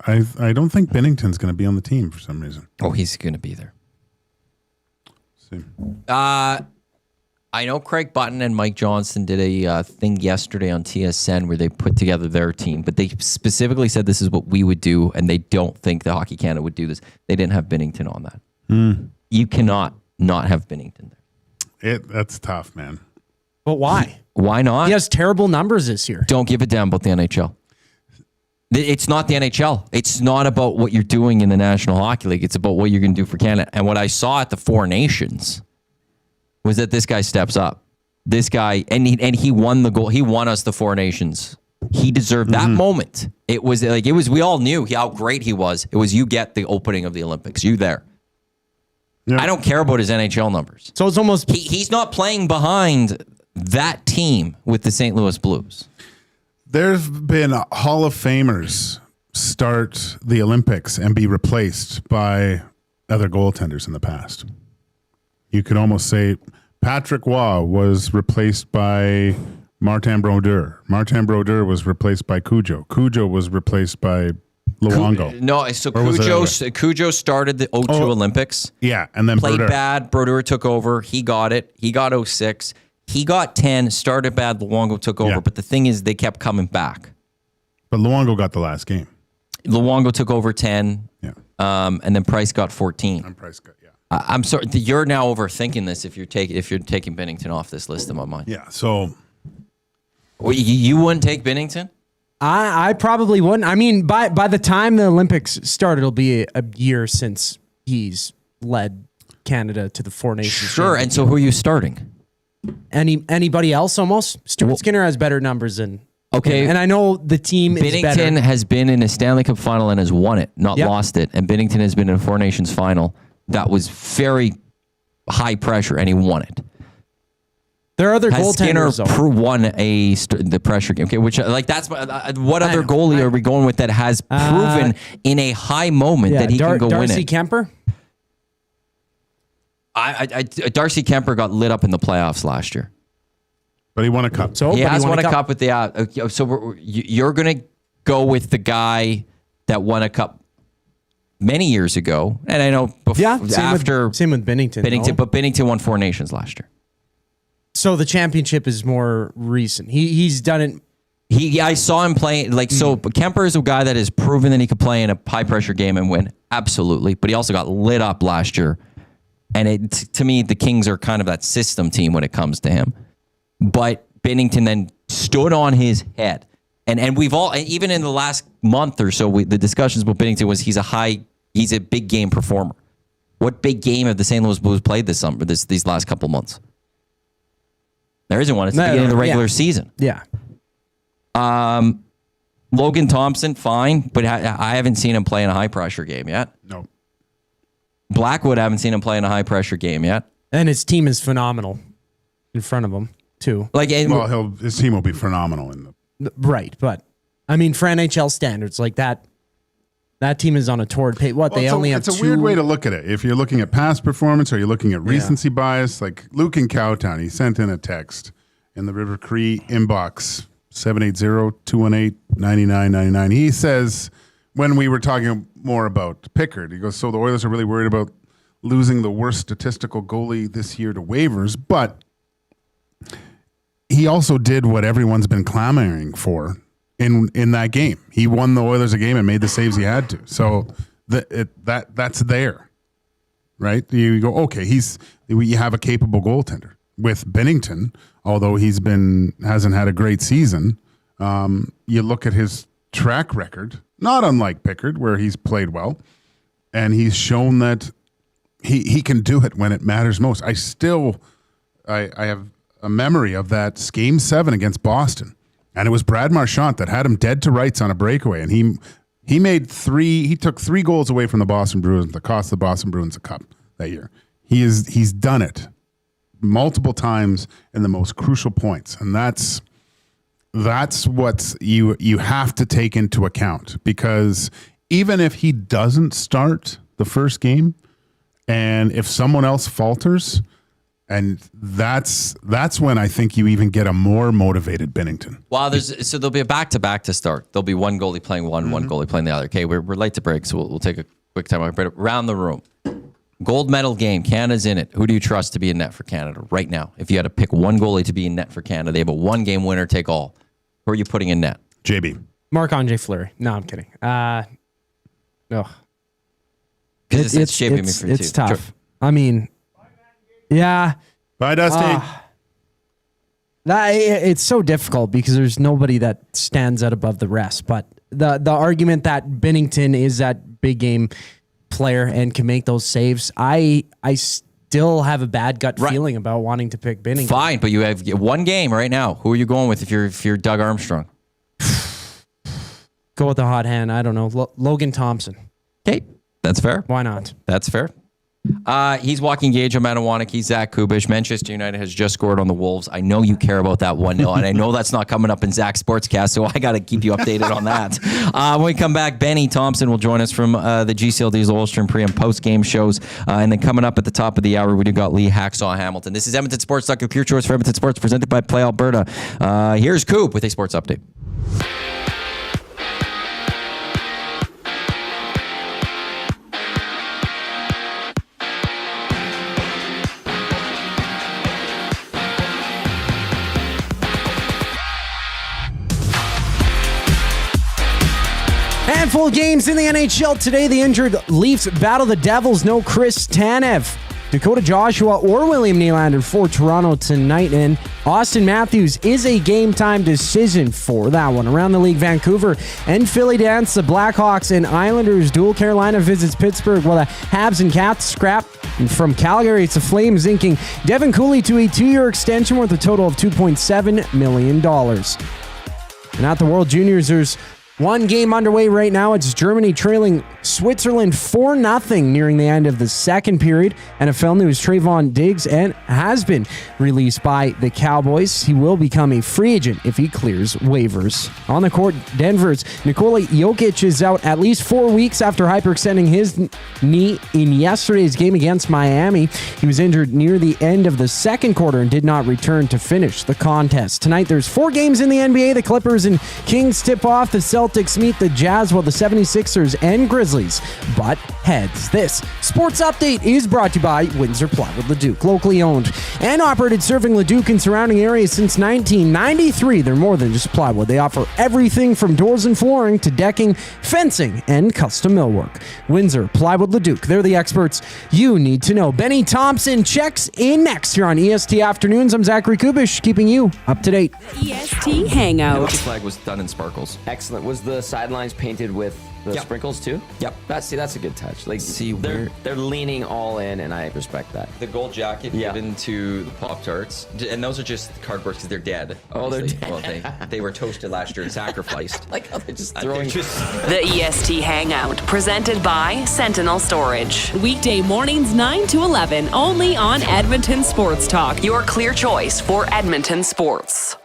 think Binnington's going to be on the team for some reason. Oh, he's going to be there. See. I know Craig Button and Mike Johnston did a thing yesterday on TSN where they put together their team, but they specifically said this is what we would do, and they don't think the Hockey Canada would do this. They didn't have Binnington on that. You cannot not have Binnington there. That's tough, man. But why? Why not? He has terrible numbers this year. Don't give a damn about the NHL. It's not the NHL. It's not about what you're doing in the National Hockey League. It's about what you're going to do for Canada. And what I saw at the Four Nations was that this guy steps up. This guy, and he won the goal. He won us the Four Nations. He deserved that moment. It was, we all knew how great he was. It was, you get the opening of the Olympics. You there. Yeah. I don't care about his NHL numbers. So it's almost... He's not playing behind that team with the St. Louis Blues. There's been Hall of Famers start the Olympics and be replaced by other goaltenders in the past. You could almost say Patrick Waugh was replaced by Martin Brodeur. Martin Brodeur was replaced by Cujo. Cujo was replaced by Luongo. No, so Cujo started the 02 Olympics. Yeah, and then played Brodeur. bad. Brodeur took over. He got it. He got 06. He got 10, started bad. Luongo took over. Yeah. But the thing is, they kept coming back. But Luongo got the last game. Luongo took over 10. Yeah. And then Price got 14. And Price got, yeah. I'm sorry. You're now overthinking this if you're taking Binnington off this list in my mind. Yeah. So. Well, you wouldn't take Binnington? I probably wouldn't. I mean, by the time the Olympics start, it'll be a year since he's led Canada to the Four Nations. Sure. And so who are you starting? Anybody else almost? Stuart Skinner has better numbers than... Okay. And I know the team is better. Binnington has been in a Stanley Cup final and has won it, not lost it. And Binnington has been in a Four Nations final that was very high pressure, and he won it. There are other goaltenders. Skinner won the pressure game. Okay, which that's what other goalie are we going with that has proven in a high moment that he can go win it? Darcy Kemper. Darcy Kemper got lit up in the playoffs last year, but he won a cup. So he has won a cup with the. So you're going to go with the guy that won a cup many years ago, and I know before same with Binnington. But Binnington won Four Nations last year. So the championship is more recent. He's done it. I saw him play so. Kemper is a guy that has proven that he could play in a high pressure game and win, absolutely. But he also got lit up last year. And to me, the Kings are kind of that system team when it comes to him. But Binnington then stood on his head. And we've all, even in the last month or so, the discussions about Binnington was he's a big game performer. What big game have the St. Louis Blues played this summer, these last couple months? There isn't one. It's the beginning of the regular season. Yeah. Logan Thompson, fine. But I haven't seen him play in a high pressure game yet. No. Blackwood, I haven't seen him play in a high pressure game yet. And his team is phenomenal in front of him, too. His team will be phenomenal. Right, but I mean, for NHL standards, like that team is on a torrid pace. It's a weird way to look at it. If you're looking at past performance or you're looking at recency bias, like Luke in Cowtown, he sent in a text in the River Cree inbox, 780-218-9999. He says, when we were talking more about Pickard, he goes, so the Oilers are really worried about losing the worst statistical goalie this year to waivers, but he also did what everyone's been clamoring for in that game. He won the Oilers a game and made the saves he had to. So that's there, right? You go, okay, you have a capable goaltender. With Binnington, although hasn't had a great season, you look at his track record, not unlike Pickard, where he's played well, and he's shown that he can do it when it matters most. I have a memory of that Game 7 against Boston, and it was Brad Marchand that had him dead to rights on a breakaway, and he took 3 goals away from the Boston Bruins that cost the Boston Bruins a cup that year. He's done it multiple times in the most crucial points, and that's what you have to take into account, because even if he doesn't start the first game, and if someone else falters, and that's when I think you even get a more motivated Binnington. Well, there'll be a back-to-back to start. There'll be one goalie playing one goalie playing the other. Okay, we're late to break, so we'll take a quick time. But around the room, gold medal game, Canada's in it. Who do you trust to be in net for Canada right now? If you had to pick one goalie to be in net for Canada, they have a one-game winner take all. Who are you putting in net? JB. Marc-Andre Fleury. No, I'm kidding. No. Because it's shaping me for you. It's tough. I mean, yeah. Bye, Dusty. It's so difficult because there's nobody that stands out above the rest. But the argument that Binnington is that big game player and can make those saves, I still have a bad gut feeling about wanting to pick Binnington. Fine, but you have one game right now. Who are you going with if you're Doug Armstrong? Go with the hot hand. I don't know. Logan Thomson. Okay, that's fair. Why not? That's fair. He's Joaquin Gage, Matty Iwanyk. He's Zach Kubish. Manchester United has just scored on the Wolves. I know you care about that 1-0, and I know that's not coming up in Zach's Sportscast, so I got to keep you updated on that. When we come back, Benny Thompson will join us from the GCL Diesel Ulster pre- and post-game shows. And then coming up at the top of the hour, we do got Lee Hacksaw Hamilton. This is Edmonton Sports Talk, your pure choice for Edmonton Sports, presented by Play Alberta. Here's Coop with a sports update. Handful of games in the NHL today. The injured Leafs battle the Devils. No Chris Tanev, Dakota Joshua, or William Nylander for Toronto tonight. And Austin Matthews is a game-time decision for that one. Around the league, Vancouver and Philly dance. The Blackhawks and Islanders duel. Carolina visits Pittsburgh while the Habs and Cats scrap. And from Calgary, it's the Flames inking Devin Cooley to a 2-year extension worth a total of $2.7 million. And at the World Juniors, there's one game underway right now. It's Germany trailing Switzerland 4-0 nearing the end of the second period. NFL news, Trayvon Diggs has been released by the Cowboys. He will become a free agent if he clears waivers. On the court, Denver's Nikola Jokic is out at least 4 weeks after hyperextending his knee in yesterday's game against Miami. He was injured near the end of the second quarter and did not return to finish the contest. Tonight, there's 4 games in the NBA. The Clippers and Kings tip off. The Celtics meet the Jazz while the 76ers and Grizzlies butt heads. This sports update is brought to you by Windsor Plywood Leduc, locally owned and operated, serving Leduc and surrounding areas since 1993. They're more than just plywood. They offer everything from doors and flooring to decking, fencing, and custom millwork. Windsor Plywood Leduc, they're the experts you need to know. Benny Thompson checks in next here on EST Afternoons. I'm Zachary Kubish, keeping you up to date. EST Hangout. The flag was done in sparkles. Excellent. Was the sidelines painted with the sprinkles too? Yep. That's a good touch. Like, they're leaning all in, and I respect that. The gold jacket given to the Pop-Tarts, and those are just cardboard because they're dead. Oh, they're dead. Well, they were toasted last year and sacrificed. Like how they're just throwing. The EST Hangout, presented by Sentinel Storage. Weekday mornings 9 to 11, only on Edmonton Sports Talk, your clear choice for Edmonton sports.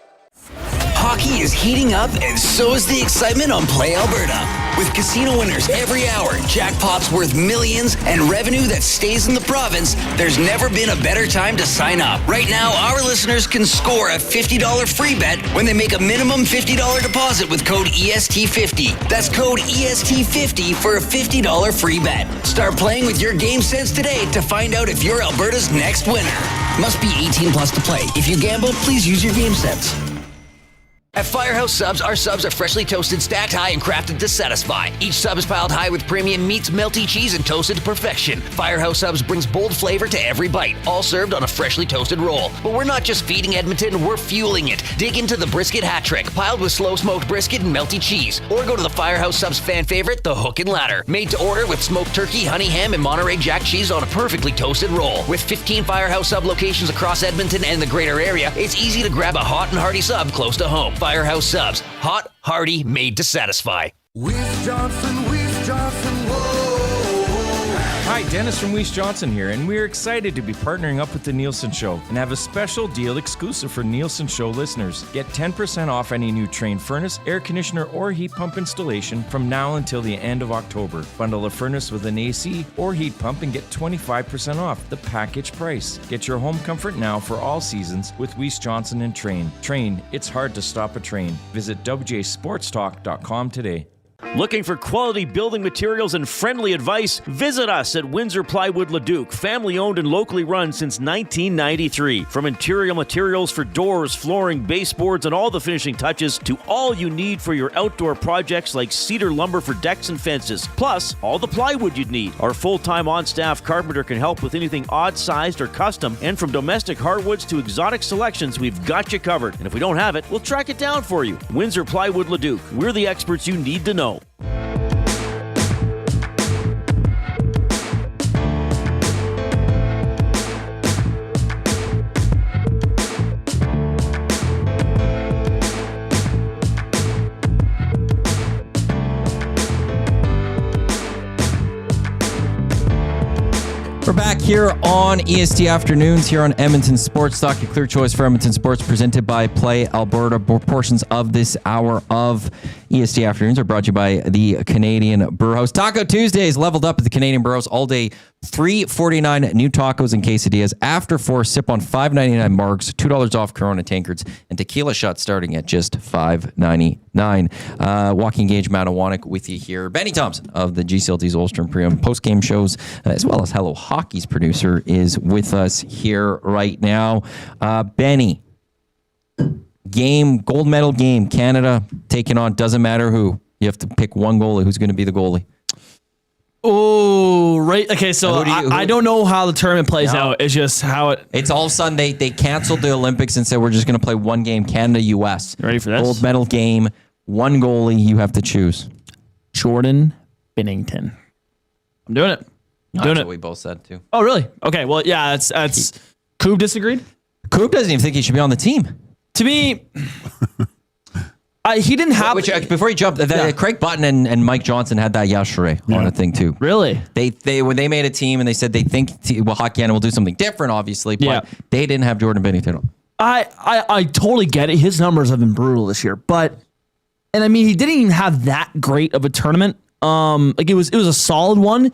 Hockey is heating up, and so is the excitement on Play Alberta. With casino winners every hour, jackpots worth millions, and revenue that stays in the province, there's never been a better time to sign up. Right now, our listeners can score a $50 free bet when they make a minimum $50 deposit with code EST50. That's code EST50 for a $50 free bet. Start playing with your game sense today to find out if you're Alberta's next winner. Must be 18 plus to play. If you gamble, please use your game sense. At Firehouse Subs, our subs are freshly toasted, stacked high, and crafted to satisfy. Each sub is piled high with premium meats, melty cheese, and toasted to perfection. Firehouse Subs brings bold flavor to every bite, all served on a freshly toasted roll. But we're not just feeding Edmonton, we're fueling it. Dig into the brisket hat trick, piled with slow-smoked brisket and melty cheese. Or go to the Firehouse Subs fan favorite, the Hook and Ladder. Made to order with smoked turkey, honey ham, and Monterey Jack cheese on a perfectly toasted roll. With 15 Firehouse Sub locations across Edmonton and the greater area, it's easy to grab a hot and hearty sub close to home. Firehouse Subs. Hot, hearty, made to satisfy. Weiss Johnson, whoa. Hi, Dennis from Weiss Johnson here, and we're excited to be partnering up with the Nielsen Show and have a special deal exclusive for Nielsen Show listeners. Get 10% off any new Trane furnace, air conditioner, or heat pump installation from now until the end of October. Bundle a furnace with an AC or heat pump and get 25% off the package price. Get your home comfort now for all seasons with Weiss Johnson and Trane. Trane, it's hard to stop a train. Visit WJSportstalk.com today. Looking for quality building materials and friendly advice? Visit us at Windsor Plywood Leduc, family owned and locally run since 1993. From interior materials for doors, flooring, baseboards, and all the finishing touches to all you need for your outdoor projects like cedar lumber for decks and fences, plus all the plywood you'd need. Our full-time on-staff carpenter can help with anything odd-sized or custom, and from domestic hardwoods to exotic selections, we've got you covered. And if we don't have it, we'll track it down for you. Windsor Plywood Leduc. We're the experts you need to know. We're back here on EST Afternoons here on Edmonton Sports Talk, your clear choice for Edmonton Sports, presented by Play Alberta. Portions of this hour of EST Afternoons are brought to you by the Canadian Brew House. Taco Tuesdays leveled up at the Canadian Brew House all day. $3.49 new tacos and quesadillas. After 4, sip on $5.99 margs, $2 off Corona tankards, and tequila shots starting at just $5.99. Joaquin Gage, Matty Iwanyk with you here. Benny Thomson of the GCLT's Ulster Imperium post-game shows, as well as Hello Hockey's producer, is with us here right now. Benny, gold medal game, Canada taking on doesn't matter who. You have to pick one goalie. Who's going to be the goalie? Oh, right. Okay, so I don't know how the tournament plays out. It's just how it... It's all of a sudden they canceled the Olympics and said we're just going to play one game, Canada-US. Ready for this? Gold medal game, one goalie you have to choose. Jordan Binnington. I'm doing it. That's what we both said too. Oh, really? Okay, well, yeah, that's Coop disagreed? Coop doesn't even think he should be on the team. To me... he didn't have... Before you jump, Craig Button and Mike Johnson had that yesterday on a thing too. Really? They when they made a team and they said they think Hockey Canada will do something different, obviously, but they didn't have Jordan Binnington. I totally get it. His numbers have been brutal this year, and I mean, he didn't even have that great of a tournament. It was a solid one.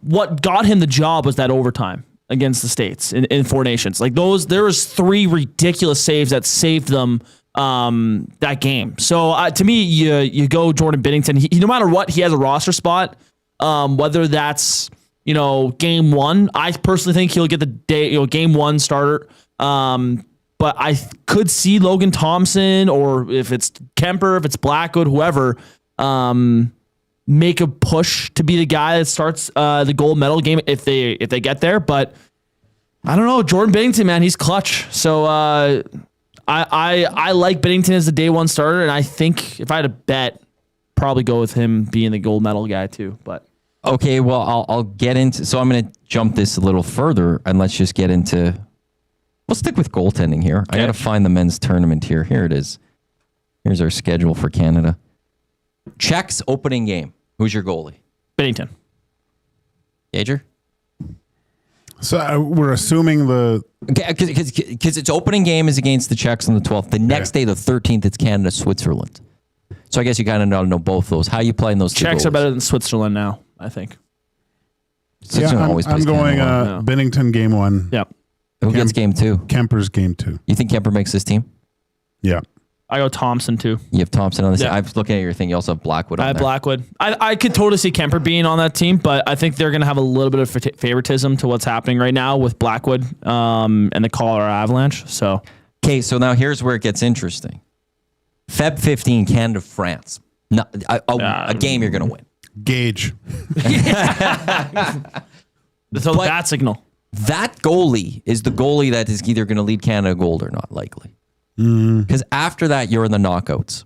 What got him the job was that overtime against the States in Four Nations. There was 3 ridiculous saves that saved them that game. So to me, you go Jordan Binnington. He, no matter what, he has a roster spot. Whether that's game 1, I personally think he'll get the game 1 starter. But I could see Logan Thompson, or if it's Kemper, if it's Blackwood, whoever, make a push to be the guy that starts the gold medal game if they get there. But I don't know, Jordan Binnington, man, he's clutch. So I like Binnington as the day 1 starter, and I think if I had to bet, probably go with him being the gold medal guy too. But okay, well I'll get into. So I'm going to jump this a little further, and let's just get into. We'll stick with goaltending here. Okay. I got to find the men's tournament here. Here it is. Here's our schedule for Canada. Czechs opening game. Who's your goalie? Binnington. Gager? So we're assuming because its opening game is against the Czechs on the 12th. The next day, the 13th, it's Canada, Switzerland. So I guess you kind of know both those. How you playing those two Czechs goals? are better than Switzerland now, I think. I'm going Binnington game 1. Yeah. Who gets game 2? Kemper's game 2. You think Kemper makes this team? Yeah. I go Thomson too. You have Thomson on this. Yeah. I was looking at your thing. You also have Blackwood on I have there. Blackwood. I could totally see Kemper being on that team, but I think they're going to have a little bit of favoritism to what's happening right now with Blackwood and the Colorado Avalanche. So, okay, so now here's where it gets interesting. Feb 15, Canada, France. No, a game you're going to win. Gage. So that signal. That goalie is the goalie that is either going to lead Canada gold or not, likely. Because after that, you're in the knockouts.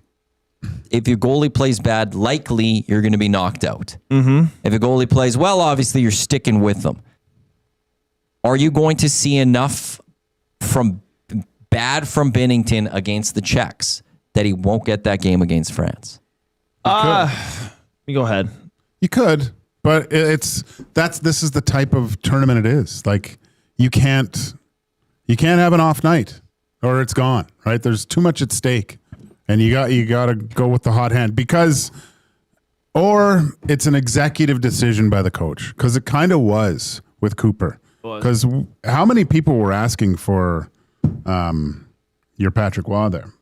If your goalie plays bad, likely you're going to be knocked out. Mm-hmm. If a goalie plays well, obviously you're sticking with them. Are you going to see enough from Binnington against the Czechs that he won't get that game against France? You go ahead. You could, but this is the type of tournament it is. Like you can't have an off night or it's gone, right? There's too much at stake. And you got to go with the hot hand or it's an executive decision by the coach, because it kind of was with Cooper. Because how many people were asking for your Patrick Waugh there?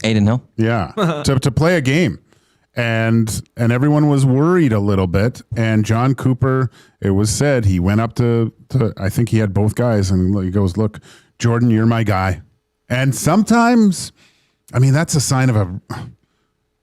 Aiden Hill? Yeah, to play a game. and everyone was worried a little bit. And Jon Cooper, it was said, he went up to I think he had both guys, and he goes, "Look, Jordan, you're my guy." And sometimes, I mean, that's a sign of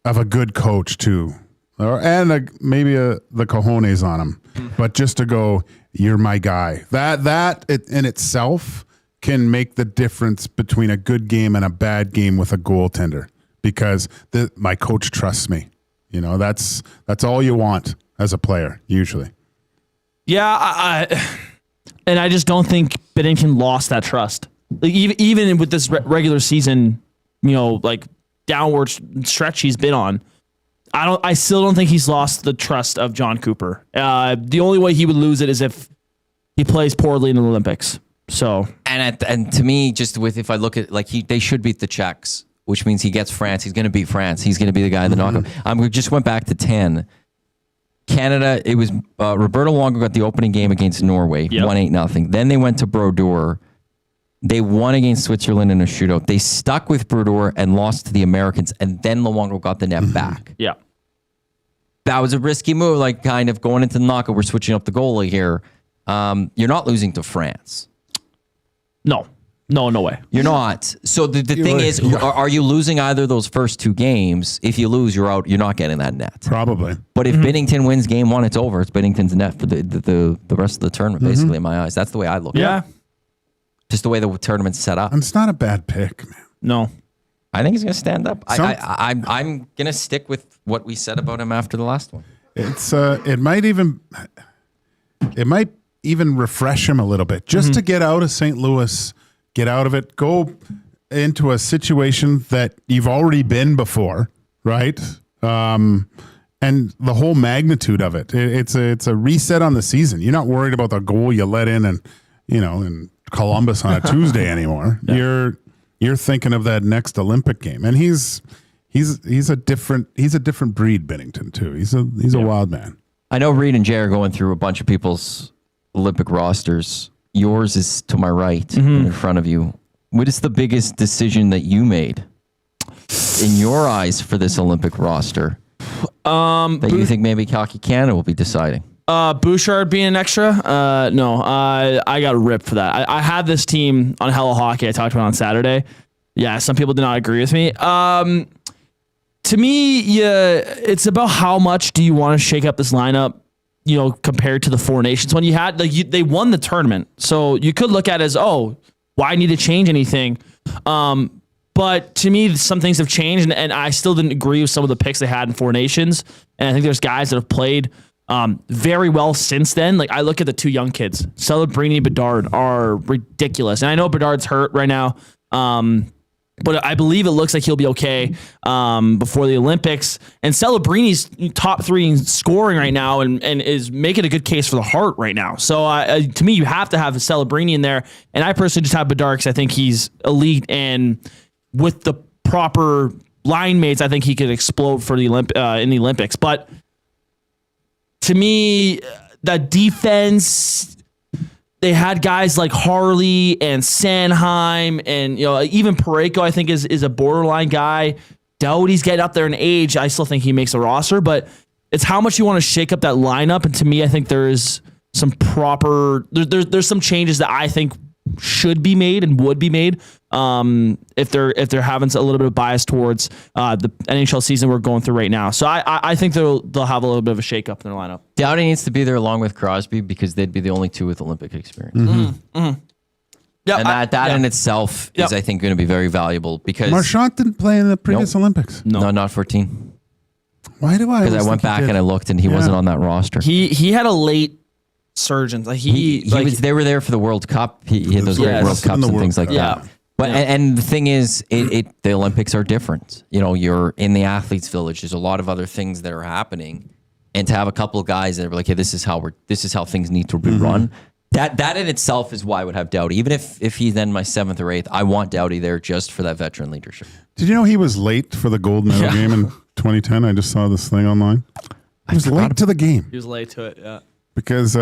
a good coach too, maybe the cojones on him. But just to go, "You're my guy," that in itself can make the difference between a good game and a bad game with a goaltender, because my coach trusts me. You know, that's all you want as a player usually. Yeah, and I just don't think Binnington lost that trust. Like even with this regular season, like downward stretch he's been on, I still don't think he's lost the trust of Jon Cooper. The only way he would lose it is if he plays poorly in the Olympics. So and to me, if I look at they should beat the Czechs, which means he gets France. He's going to beat France. He's going to be the guy in the knockout. We just went back to 10. Canada, it was Roberto Luongo got the opening game against Norway, 1-8-0. Then they went to Brodeur. They won against Switzerland in a shootout. They stuck with Brodeur and lost to the Americans, and then Luongo got the net back. Yeah. That was a risky move, kind of going into the knockout. We're switching up the goalie here. You're not losing to France. No way. You're not. So the thing is, are you losing either of those first two games? If you lose, you're out. You're not getting that net. Probably. But if Binnington wins game one, it's over. It's Binnington's net for the rest of the tournament, basically, in my eyes. That's the way I look at it. Just the way the tournament's set up. It's not a bad pick, man. No. I think he's going to stand up. I'm going to stick with what we said about him after the last one. It might even refresh him a little bit, just to get out of St. Louis. Get out of it. Go into a situation that you've already been before, right? And the whole magnitude of it. It's a reset on the season. You're not worried about the goal you let in in Columbus on a Tuesday anymore. Yeah. You're thinking of that next Olympic game, and he's a different breed, Binnington too. He's a wild man. I know Reed and Jay are going through a bunch of people's Olympic rosters. Yours is to my right, in front of you. What is the biggest decision that you made in your eyes for this Olympic roster that you think maybe Hockey Canada will be deciding? Bouchard being an extra? No, I got ripped for that. I had this team on Hello Hockey I talked about on Saturday. Yeah, some people did not agree with me. To me, it's about how much do you want to shake up this lineup, compared to the Four Nations one you had. They won the tournament, so you could look at it as, why need to change anything? But to me, some things have changed, and I still didn't agree with some of the picks they had in Four Nations. And I think there's guys that have played very well since then. I look at the two young kids, Celebrini, Bedard, are ridiculous. And I know Bedard's hurt right now, but I believe it looks like he'll be okay before the Olympics. And Celebrini's top 3 in scoring right now and is making a good case for the Hart right now. So to me, you have to have a Celebrini in there. And I personally just have Bedard because I think he's elite. And with the proper line mates, I think he could explode for the in the Olympics. But to me, that defense... They had guys like Harley and Sanheim and even Parayko, I think is a borderline guy. Doughty's getting up there in age. I still think he makes a roster, but it's how much you want to shake up that lineup. And to me, I think there's some there's some changes that I think should be made and would be made if they're having a little bit of bias towards the NHL season we're going through right now. So I think they'll have a little bit of a shake up in their lineup. Doughty needs to be there along with Crosby because they'd be the only two with Olympic experience. Yeah, and that in itself is, I think, going to be very valuable because Marchand didn't play in the previous Olympics. No, not 14. Why do I? Because I went back and I looked and he wasn't on that roster. He had a late surgeon. They were there for the World Cup. He had those great World Cups and things like that. But and the thing is, the Olympics are different. You're in the athletes' village. There's a lot of other things that are happening, and to have a couple of guys that are like, "Hey, this is how things need to be run." That in itself is why I would have Doughty. Even if he's then my 7th or 8th, I want Doughty there just for that veteran leadership. Did you know he was late for the gold medal game in 2010? I just saw this thing online. He was late to the game. He was late to it, yeah. Because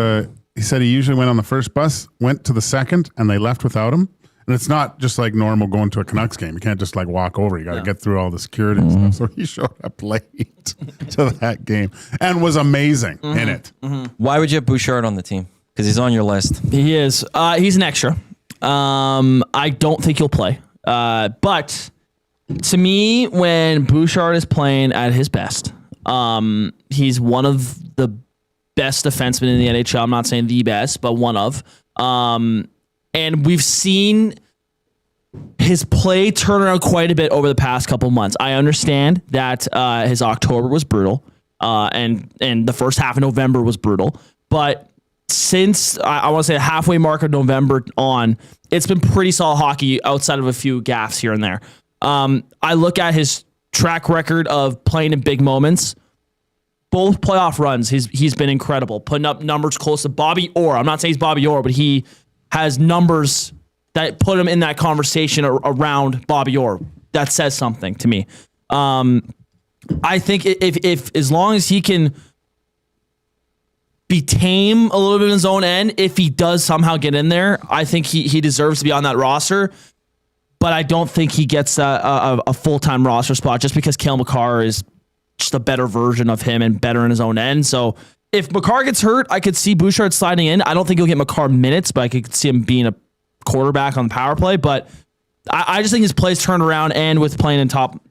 he said he usually went on the first bus, went to the second, and they left without him. And it's not just like normal going to a Canucks game. You can't just like walk over. You got to get through all the security and stuff. So he showed up late to that game and was amazing in it. Why would you have Bouchard on the team? Because he's on your list. He is. He's an extra. I don't think he'll play. But to me, when Bouchard is playing at his best, he's one of the best defensemen in the NHL. I'm not saying the best, but one of. And we've seen his play turn around quite a bit over the past couple months. I understand that his October was brutal, and the first half of November was brutal. But since I want to say the halfway mark of November on, it's been pretty solid hockey outside of a few gaffes here and there. I look at his track record of playing in big moments. Both playoff runs, he's been incredible, putting up numbers close to Bobby Orr. I'm not saying he's Bobby Orr, but he has numbers that put him in that conversation around Bobby Orr. That says something to me. I think if as long as he can be tame a little bit in his own end, if he does somehow get in there, I think he deserves to be on that roster. But I don't think he gets a full-time roster spot just because Cale Makar is just a better version of him and better in his own end. So if Makar gets hurt, I could see Bouchard sliding in. I don't think he'll get Makar minutes, but I could see him being a quarterback on the power play. But I just think his play's turned around, and with playing in top,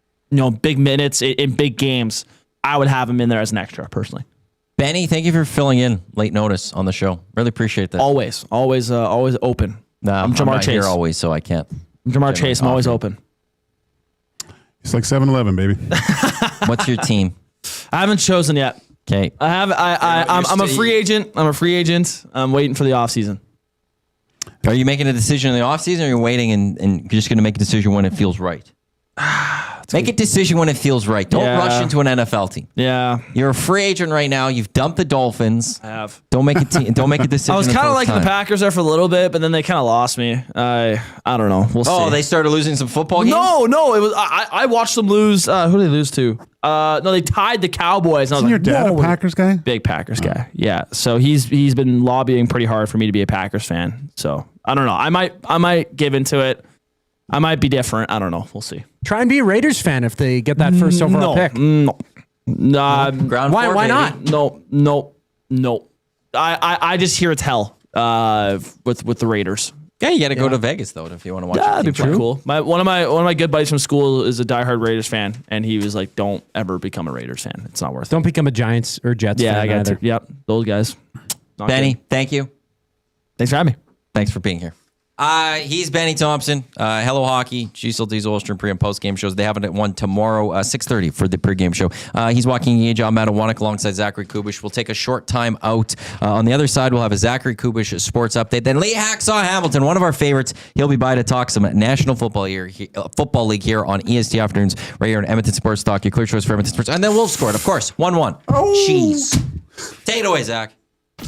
big minutes in big games, I would have him in there as an extra personally. Benny, thank you for filling in late notice on the show. Really appreciate that. Always open. I'm Jamar not Chase. here always, so I can't. Jamar Chase, I'm always open. It's like 7-Eleven, baby. What's your team? I haven't chosen yet. Okay. I'm a free agent. I'm waiting for the offseason. Are you making a decision in the offseason, or are you waiting and you're just going to make a decision when it feels right? Make a decision when it feels right. Don't rush into an NFL team. Yeah. You're a free agent right now. You've dumped the Dolphins. I have. Don't make a decision. I was kind of liking the Packers there for a little bit, but then they kind of lost me. I don't know. We'll see. Oh, they started losing some football games? No. It was I watched them lose. Who did they lose to? No, they tied the Cowboys. Isn't your dad a Packers guy? Big Packers guy. Yeah. So he's been lobbying pretty hard for me to be a Packers fan. So I don't know. I might give into it. I might be different. I don't know. We'll see. Try and be a Raiders fan if they get that first overall pick. No. Why not? No. I just hear it's hell with the Raiders. Yeah, you got to go to Vegas though if you want to watch. That'd be pretty cool. One of my good buddies from school is a diehard Raiders fan, and he was like, "Don't ever become a Raiders fan. It's not worth it. Don't become a Giants or Jets fan I got either. to. Yep, those guys." Benny, thank you. Thanks for having me. Thanks for being here. He's Benny Thompson. Hello Hockey. Diesel Ulster pre and post game shows. They have it at 1 tomorrow, 6:30 for the pregame show. He's Joaquin Gage, Matty Iwanyk alongside Zachary Kubish. We'll take a short time out. On the other side, we'll have a Zachary Kubish sports update. Then Lee Hacksaw Hamilton, one of our favorites. He'll be by to talk some National Football League here on EST Afternoons, right here on Edmonton Sports Talk. Your clear choice for Edmonton Sports. And then Wolves scored, of course. 1-1. Jeez. Take it away, Zach.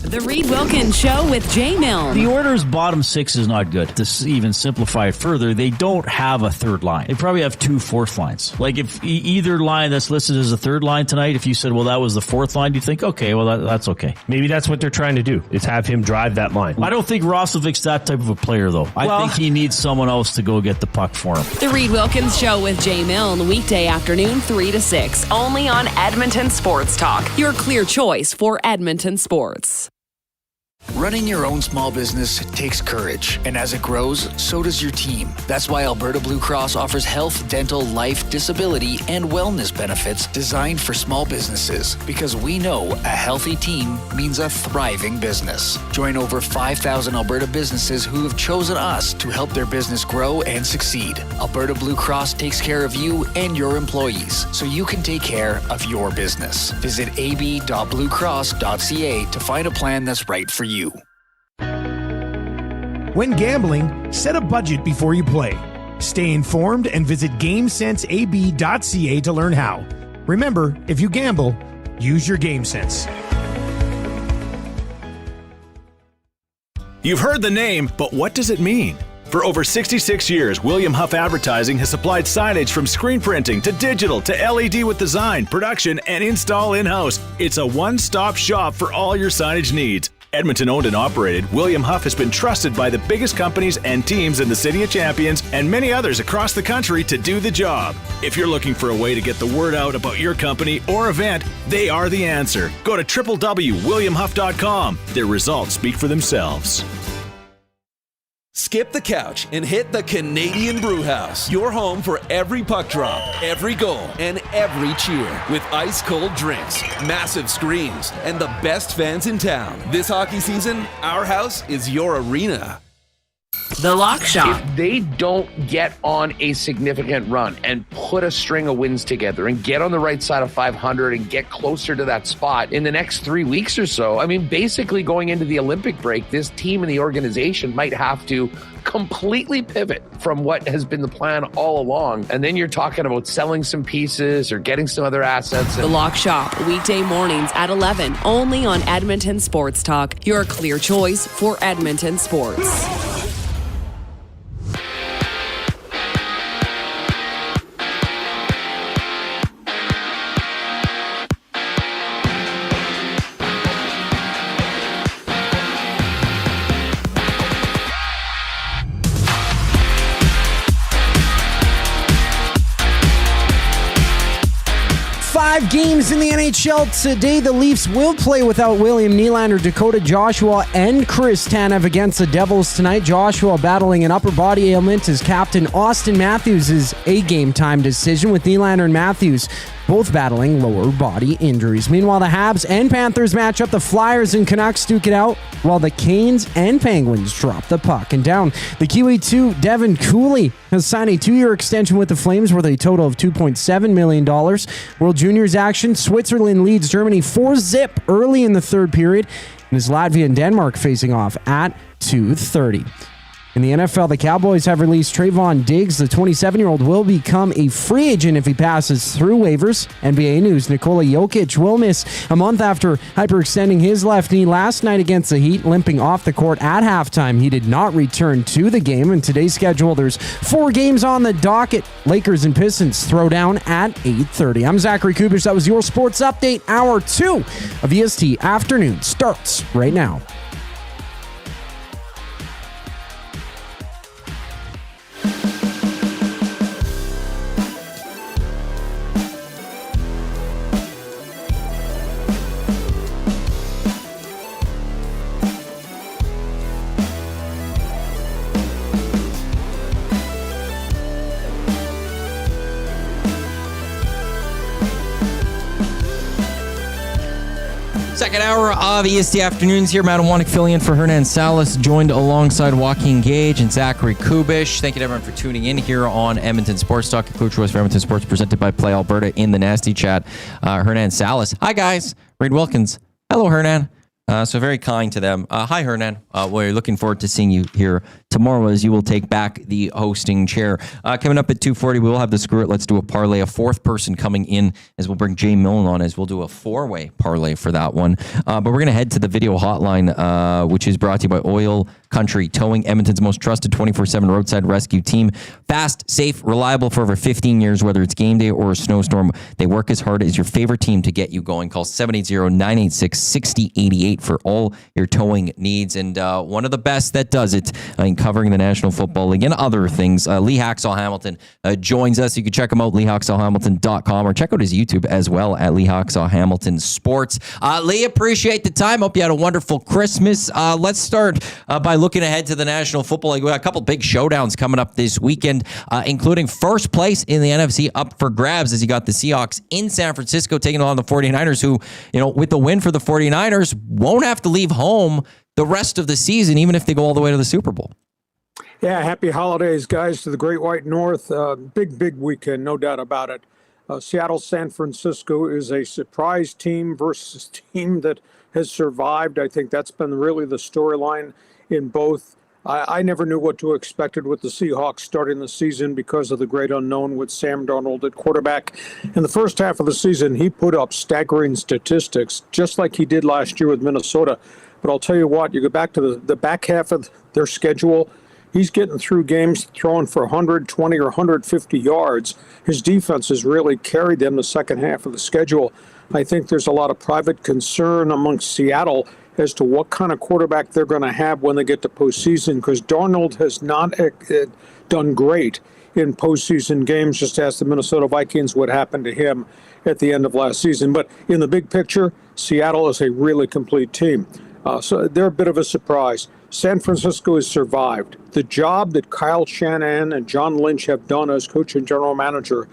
The Reed Wilkins Show with Jay Milne. The Oilers' bottom six is not good. To even simplify it further, they don't have a third line. They probably have two fourth lines. Like if either line that's listed as a third line tonight, if you said, well, that was the fourth line, you think, okay, well, that's okay. Maybe that's what they're trying to do, is have him drive that line. I don't think Roslovic's that type of a player, though. I think he needs someone else to go get the puck for him. The Reed Wilkins Show with Jay Milne, weekday afternoon, 3 to 6, only on Edmonton Sports Talk. Your clear choice for Edmonton sports. Running your own small business takes courage, and as it grows, so does your team. That's why Alberta Blue Cross offers health, dental, life, disability, and wellness benefits designed for small businesses, because we know a healthy team means a thriving business. Join over 5,000 Alberta businesses who have chosen us to help their business grow and succeed. Alberta Blue Cross takes care of you and your employees, so you can take care of your business. Visit ab.bluecross.ca to find a plan that's right for you. When gambling, set a budget before you play. Stay informed and visit GameSenseAB.ca to learn how. Remember, if you gamble, use your game sense. You've heard the name, but what does it mean? For over 66 years, William Huff Advertising has supplied signage from screen printing to digital to LED with design, production, and install in-house. It's a one-stop shop for all your signage needs. Edmonton owned and operated, William Huff has been trusted by the biggest companies and teams in the City of Champions and many others across the country to do the job. If you're looking for a way to get the word out about your company or event, they are the answer. Go to www.williamhuff.com. Their results speak for themselves. Skip the couch and hit the Canadian Brewhouse. Your home for every puck drop, every goal, and every cheer. With ice-cold drinks, massive screens, and the best fans in town. This hockey season, our house is your arena. The Lock Shop. If they don't get on a significant run and put a string of wins together and get on the right side of 500 and get closer to that spot in the next 3 weeks or so, I mean, basically going into the Olympic break, this team and the organization might have to completely pivot from what has been the plan all along. And then you're talking about selling some pieces or getting some other assets. The Lock Shop, weekday mornings at 11, only on Edmonton Sports Talk, your clear choice for Edmonton sports. Five games in the NHL today. The Leafs will play without William Nylander, Dakota Joshua, and Chris Tanev against the Devils tonight. Joshua battling an upper body ailment as captain Austin Matthews is a game-time decision, with Nylander and Matthews both battling lower body injuries. Meanwhile, the Habs and Panthers match up. The Flyers and Canucks duke it out, while the Canes and Penguins drop the puck. And down, the Kiwi 2, Devin Cooley, has signed a 2-year extension with the Flames worth a total of $2.7 million. World Juniors action, Switzerland leads Germany 4-0 early in the third period, and is Latvia and Denmark facing off at 2:30. In the NFL, the Cowboys have released Trayvon Diggs. The 27-year-old will become a free agent if he passes through waivers. NBA news, Nikola Jokic will miss a month after hyperextending his left knee last night against the Heat, limping off the court at halftime. He did not return to the game. In today's schedule, there's 4 games on the docket. Lakers and Pistons throw down at 8:30. I'm Zachary Kubish. That was your sports update. Hour 2 of EST Afternoon starts right now. Second hour of EST Afternoons here. Matty Iwanyk filling in for Hernan Salas, joined alongside Joaquin Gage and Zachary Kubish. Thank you to everyone for tuning in here on Edmonton Sports Talk, a clear choice for Edmonton Sports, presented by Play Alberta. In the Nasty Chat, Hernan Salas. Hi, guys. Reed Wilkins. Hello, Hernan. So very kind to them. Hi, Hernan. We're looking forward to seeing you here tomorrow as you will take back the hosting chair. Coming up at 2:40, we will have the Screw It. Let's do a parlay. A fourth person coming in as we'll bring Jay Millen on as we'll do a 4-way parlay for that one. But we're going to head to the video hotline, which is brought to you by Oil Country Towing, Edmonton's most trusted 24/7 roadside rescue team. Fast, safe, reliable for over 15 years, whether it's game day or a snowstorm. They work as hard as your favorite team to get you going. Call 780-986-6088 for all your towing needs. And one of the best that does it in covering the National Football League and other things, Lee Hacksaw Hamilton joins us. You can check him out, leehacksawhamilton.com, or check out his YouTube as well at Lee Hacksaw Hamilton Sports. Lee, appreciate the time. Hope you had a wonderful Christmas. Let's start by looking ahead to the National Football League. We got a couple big showdowns coming up this weekend, including first place in the NFC up for grabs as you got the Seahawks in San Francisco taking on the 49ers, who, you know, with the win for the 49ers, won't have to leave home the rest of the season, even if they go all the way to the Super Bowl. Yeah, happy holidays, guys, to the Great White North. Big weekend, no doubt about it. Seattle, San Francisco is a surprise team versus team that has survived. I think that's been really the storyline in both. I never knew what to expect with the Seahawks starting the season because of the great unknown with Sam Darnold at quarterback. In the first half of the season, he put up staggering statistics, just like he did last year with Minnesota. But I'll tell you what, you go back to the back half of their schedule, he's getting through games throwing for 120 or 150 yards. His defense has really carried them the second half of the schedule. I think there's a lot of private concern amongst Seattle as to what kind of quarterback they're going to have when they get to postseason, because Darnold has not done great in postseason games. Just ask the Minnesota Vikings what happened to him at the end of last season. But in the big picture, Seattle is a really complete team. So they're a bit of a surprise. San Francisco has survived. The job that Kyle Shanahan and John Lynch have done as coach and general manager,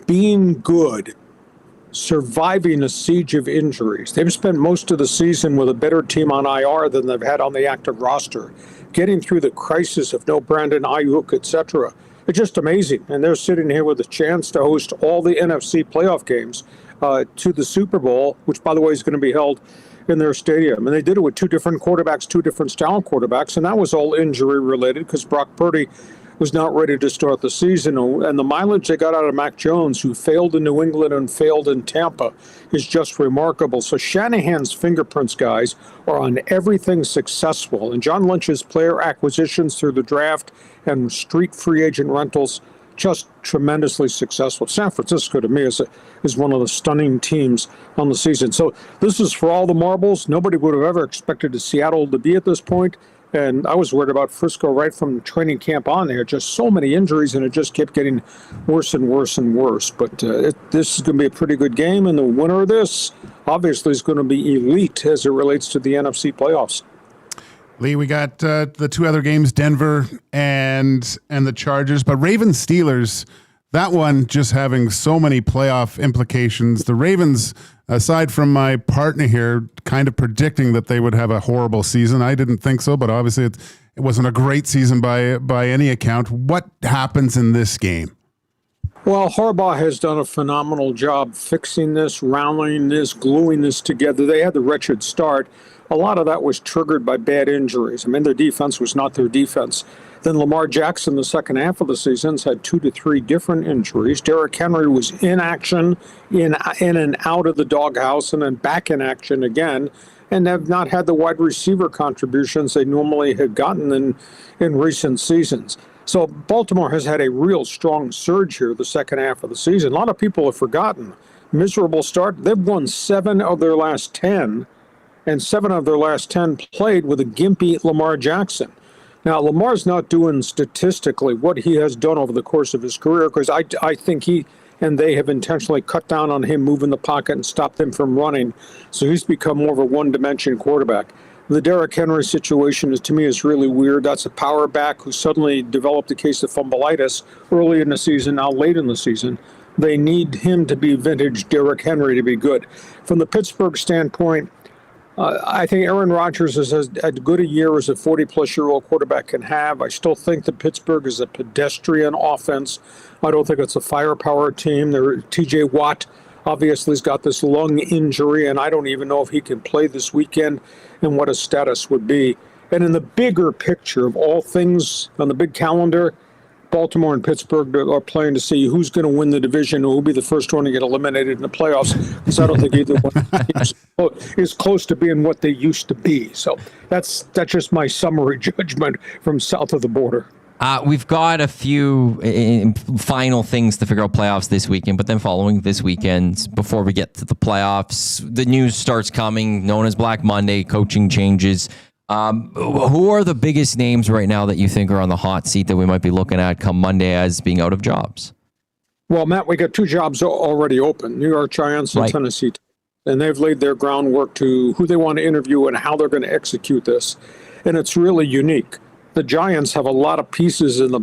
being good, surviving a siege of injuries. They've spent most of the season with a better team on IR than they've had on the active roster, getting through the crisis of no Brandon Ayuk, etc. It's just amazing. And they're sitting here with a chance to host all the NFC playoff games to the Super Bowl, which, by the way, is going to be held in their stadium. And they did it with two different quarterbacks, two different style quarterbacks, and that was all injury related because Brock Purdy was not ready to start the season. And the mileage they got out of Mac Jones, who failed in New England and failed in Tampa, is just remarkable. So Shanahan's fingerprints, guys, are on everything successful. And John Lynch's player acquisitions through the draft and street free agent rentals, just tremendously successful. San Francisco, to me, is one of the stunning teams on the season. So this is for all the marbles. Nobody would have ever expected Seattle to be at this point. And I was worried about Frisco right from training camp on there. Just so many injuries, and it just kept getting worse and worse and worse. But this is going to be a pretty good game, and the winner of this, obviously, is going to be elite as it relates to the NFC playoffs. Lee, we got the two other games, Denver and the Chargers, but Ravens Steelers, that one just having so many playoff implications. The Ravens, aside from my partner here, kind of predicting that they would have a horrible season. I didn't think so, but obviously it wasn't a great season by any account. What happens in this game? Well, Harbaugh has done a phenomenal job fixing this, rallying this, gluing this together. They had the wretched start. A lot of that was triggered by bad injuries. I mean, their defense was not their defense. Then Lamar Jackson, the second half of the season, had 2 to 3 different injuries. Derrick Henry was in action, in and out of the doghouse, and then back in action again, and have not had the wide receiver contributions they normally had gotten in recent seasons. So Baltimore has had a real strong surge here the second half of the season. A lot of people have forgotten. Miserable start. They've won 7 of their last 10, and 7 of their last 10 played with a gimpy Lamar Jackson. Now, Lamar's not doing statistically what he has done over the course of his career, because I think he and they have intentionally cut down on him moving the pocket and stopped him from running. So he's become more of a one-dimension quarterback. The Derrick Henry situation, to me, is really weird. That's a power back who suddenly developed a case of fumbleitis early in the season, now late in the season. They need him to be vintage Derrick Henry to be good. From the Pittsburgh standpoint, I think Aaron Rodgers is as good a year as a 40-plus-year-old quarterback can have. I still think that Pittsburgh is a pedestrian offense. I don't think it's a firepower team. T.J. Watt obviously has got this lung injury, and I don't even know if he can play this weekend and what his status would be. And in the bigger picture of all things on the big calendar, Baltimore and Pittsburgh are playing to see who's going to win the division, who will be the first one to get eliminated in the playoffs, because I don't think either one is close to being what they used to be. So that's just my summary judgment from south of the border. We've got a few final things to figure out playoffs this weekend, but then following this weekend, before we get to the playoffs, the news starts coming, known as Black Monday, coaching changes. Who are the biggest names right now that you think are on the hot seat that we might be looking at come Monday as being out of jobs? Well, Matt, we got 2 jobs already open, New York Giants and Tennessee. And they've laid their groundwork to who they want to interview and how they're going to execute this. And it's really unique. The Giants have a lot of pieces in the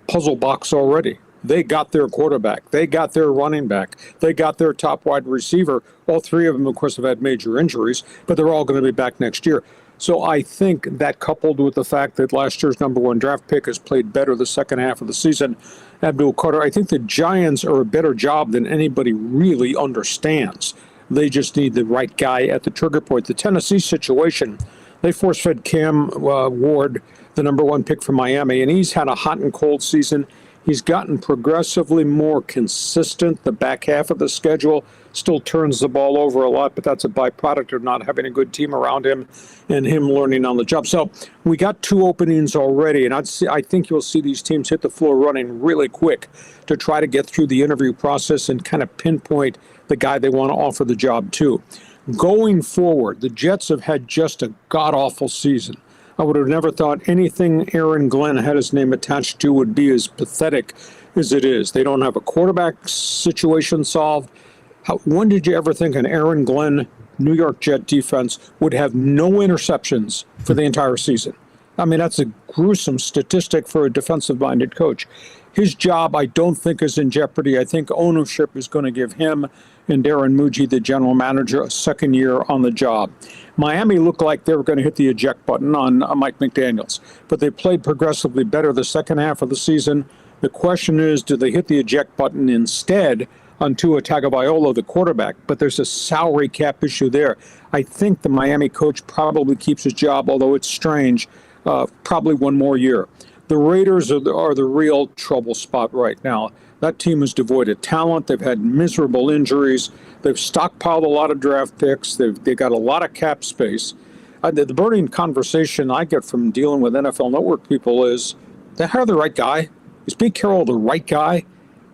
puzzle box already. They got their quarterback. They got their running back. They got their top wide receiver. All 3 of them, of course, have had major injuries, but they're all going to be back next year. So I think that, coupled with the fact that last year's number 1 draft pick has played better the second half of the season, Abdul Carter, I think the Giants are a better job than anybody really understands. They just need the right guy at the trigger point. The Tennessee situation, they force-fed Cam Ward, the number 1 pick from Miami, and he's had a hot and cold season. He's gotten progressively more consistent. The back half of the schedule still turns the ball over a lot, but that's a byproduct of not having a good team around him and him learning on the job. So we got 2 openings already, and I think you'll see these teams hit the floor running really quick to try to get through the interview process and kind of pinpoint the guy they want to offer the job to. Going forward, the Jets have had just a god-awful season. I would have never thought anything Aaron Glenn had his name attached to would be as pathetic as it is. They don't have a quarterback situation solved. When did you ever think an Aaron Glenn New York Jet defense would have no interceptions for the entire season? I mean, that's a gruesome statistic for a defensive-minded coach. His job, I don't think, is in jeopardy. I think ownership is going to give him and Darren Muji, the general manager, a second year on the job. Miami looked like they were going to hit the eject button on Mike McDaniels, but they played progressively better the second half of the season. The question is, do they hit the eject button instead on Tua Tagovailoa, the quarterback? But there's a salary cap issue there. I think the Miami coach probably keeps his job, although it's strange, probably one more year. The Raiders are the real trouble spot right now. That team is devoid of talent. They've had miserable injuries. They've stockpiled a lot of draft picks. They've got a lot of cap space. The burning conversation I get from dealing with NFL Network people is, they hire the right guy? Is Pete Carroll the right guy?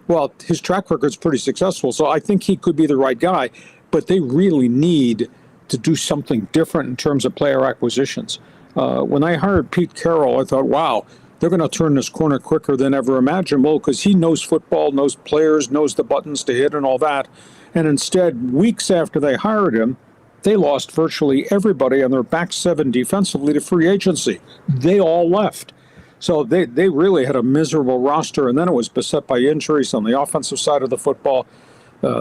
Well, his track record's pretty successful, so I think he could be the right guy. But they really need to do something different in terms of player acquisitions. When I hired Pete Carroll, I thought, wow, they're going to turn this corner quicker than ever imaginable, because he knows football, knows players, knows the buttons to hit and all that. And instead, weeks after they hired him, they lost virtually everybody on their back seven defensively to free agency. They all left. So they really had a miserable roster, and then it was beset by injuries on the offensive side of the football.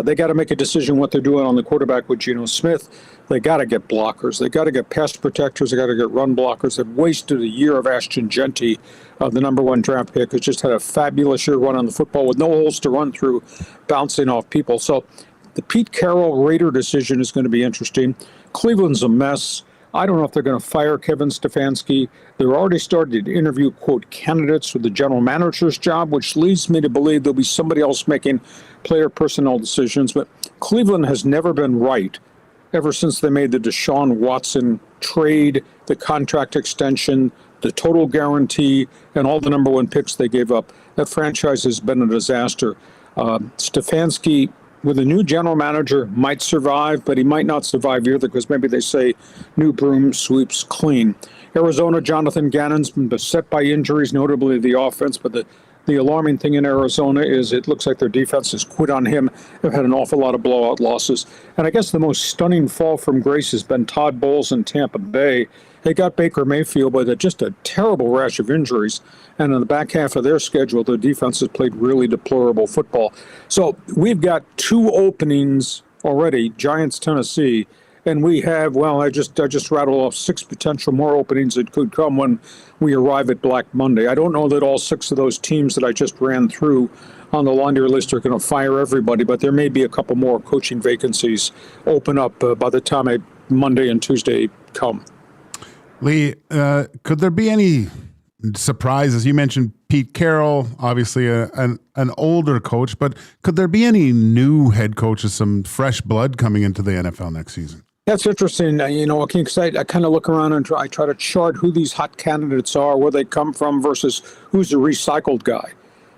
They got to make a decision what they're doing on the quarterback with Geno Smith. They got to get blockers. They got to get pass protectors. They got to get run blockers. They've wasted a year of Ashton Genty, the number one draft pick, who just had a fabulous year run on the football with no holes to run through, bouncing off people. So the Pete Carroll Raider decision is going to be interesting. Cleveland's a mess. I don't know if they're going to fire Kevin Stefanski. They're already started to interview, quote, candidates for the general manager's job, which leads me to believe there'll be somebody else making player personnel decisions. But Cleveland has never been right ever since they made the Deshaun Watson trade, the contract extension, the total guarantee, and all the number one picks they gave up. That franchise has been a disaster. Stefanski, with a new general manager, might survive, but he might not survive either, because maybe they say new broom sweeps clean. Arizona, Jonathan Gannon's been beset by injuries, notably the offense, but the alarming thing in Arizona is it looks like their defense has quit on him. They've had an awful lot of blowout losses. And I guess the most stunning fall from grace has been Todd Bowles in Tampa Bay. They got Baker Mayfield, but just a terrible rash of injuries. And in the back half of their schedule, their defense has played really deplorable football. So we've got two openings already, Giants, Tennessee, and we have, well, I just rattled off 6 potential more openings that could come when we arrive at Black Monday. I don't know that all 6 of those teams that I just ran through on the laundry list are going to fire everybody, but there may be a couple more coaching vacancies open up by the time Monday and Tuesday come. Lee, could there be any surprises? You mentioned Pete Carroll, obviously an older coach, but could there be any new head coaches, some fresh blood coming into the NFL next season? That's interesting, Joaquin, because I kind of look around and try to chart who these hot candidates are, where they come from versus who's a recycled guy.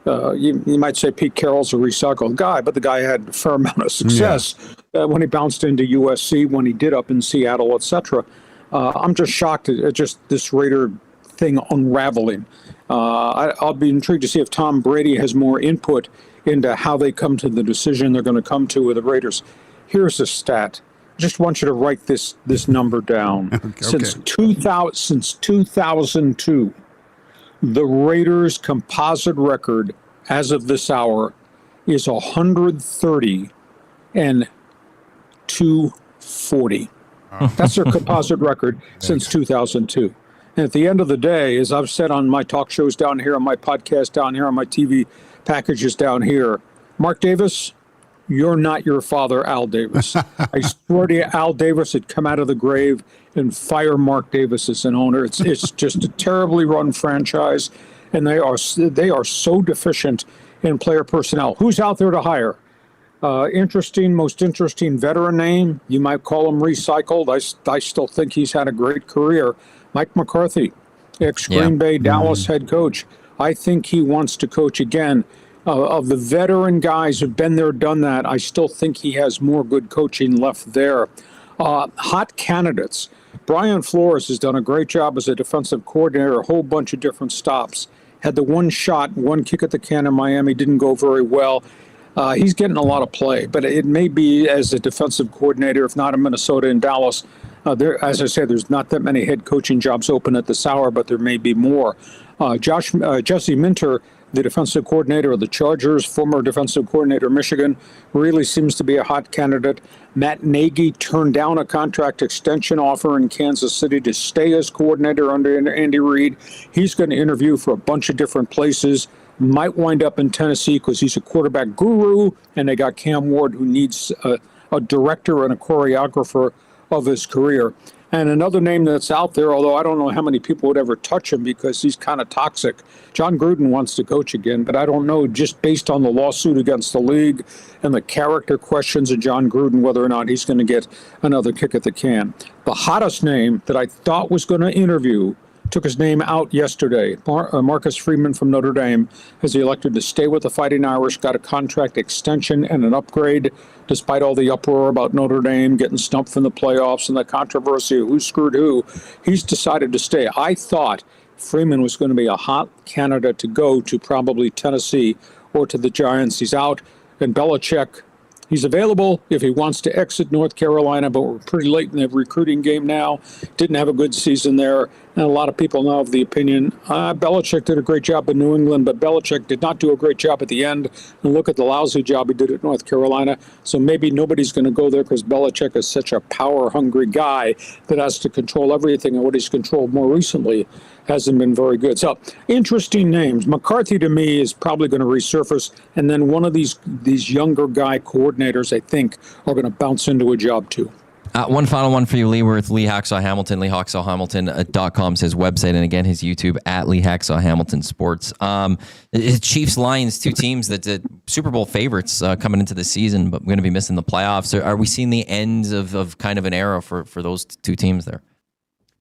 You might say Pete Carroll's a recycled guy, but the guy had a fair amount of success when he bounced into USC, when he did up in Seattle, etc. I'm just shocked at just this Raider thing unraveling. I'll be intrigued to see if Tom Brady has more input into how they come to the decision they're going to come to with the Raiders. Here's a stat. I just want you to write this number down. Okay. Since 2002, the Raiders' composite record as of this hour is 130 and 240. That's their composite record since 2002. And at the end of the day, as I've said on my talk shows down here, on my podcast down here, on my TV packages down here, Mark Davis, you're not your father, Al Davis. I swear to you, Al Davis had come out of the grave and fire Mark Davis as an owner. It's just a terribly run franchise, and they are so deficient in player personnel. Who's out there to hire? Most interesting veteran name. You might call him recycled. I still think he's had a great career. Mike McCarthy, ex-Green Bay, Dallas head coach. I think he wants to coach again. Of the veteran guys who've been there, done that, I still think he has more good coaching left there. Hot candidates. Brian Flores has done a great job as a defensive coordinator, a whole bunch of different stops. Had the one shot, one kick at the can in Miami, didn't go very well. He's getting a lot of play, but it may be as a defensive coordinator, if not in Minnesota and Dallas. As I said, there's not that many head coaching jobs open at this hour, but there may be more. Jesse Minter, the defensive coordinator of the Chargers, former defensive coordinator of Michigan, really seems to be a hot candidate. Matt Nagy turned down a contract extension offer in Kansas City to stay as coordinator under Andy Reid. He's going to interview for a bunch of different places. Might wind up in Tennessee because he's a quarterback guru, and they got Cam Ward, who needs a director and a choreographer of his career. And another name that's out there, although I don't know how many people would ever touch him because he's kind of toxic. John Gruden wants to coach again, but I don't know, just based on the lawsuit against the league and the character questions of John Gruden, whether or not he's going to get another kick at the can. The hottest name that I thought was going to interview took his name out yesterday. Marcus Freeman from Notre Dame has elected to stay with the Fighting Irish, got a contract extension and an upgrade, despite all the uproar about Notre Dame getting stumped from the playoffs and the controversy of who screwed who. He's decided to stay. I thought Freeman was going to be a hot candidate to go to probably Tennessee or to the Giants. He's out. And Belichick, he's available if he wants to exit North Carolina, but we're pretty late in the recruiting game now. Didn't have a good season there. And a lot of people now have the opinion, Belichick did a great job in New England, but Belichick did not do a great job at the end. And look at the lousy job he did at North Carolina. So maybe nobody's going to go there because Belichick is such a power-hungry guy that has to control everything. And what he's controlled more recently hasn't been very good. So interesting names. McCarthy, to me, is probably going to resurface. And then one of these younger guy coordinators, I think, are going to bounce into a job too. One final one for you, Lee. We're with Lee Hacksaw Hamilton, LeeHacksawHamilton.com, his website, and again, his YouTube at Lee Hacksaw Hamilton Sports. Chiefs, Lions, two teams that Super Bowl favorites coming into the season, but we're going to be missing the playoffs. Are we seeing the ends of kind of an era for those two teams there?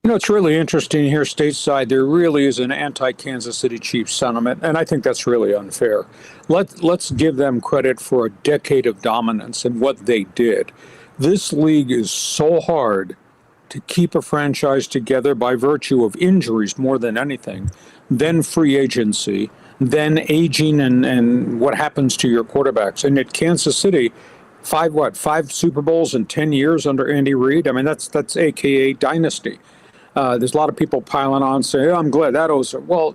You know, it's really interesting here stateside. There really is an anti-Kansas City Chiefs sentiment, and I think that's really unfair. Let's give them credit for a decade of dominance and what they did. This league is so hard to keep a franchise together by virtue of injuries more than anything, then free agency, then aging and what happens to your quarterbacks. And at Kansas City, five Super Bowls in 10 years under Andy Reid? I mean, that's AKA dynasty. There's a lot of people piling on saying, I'm glad that was, well,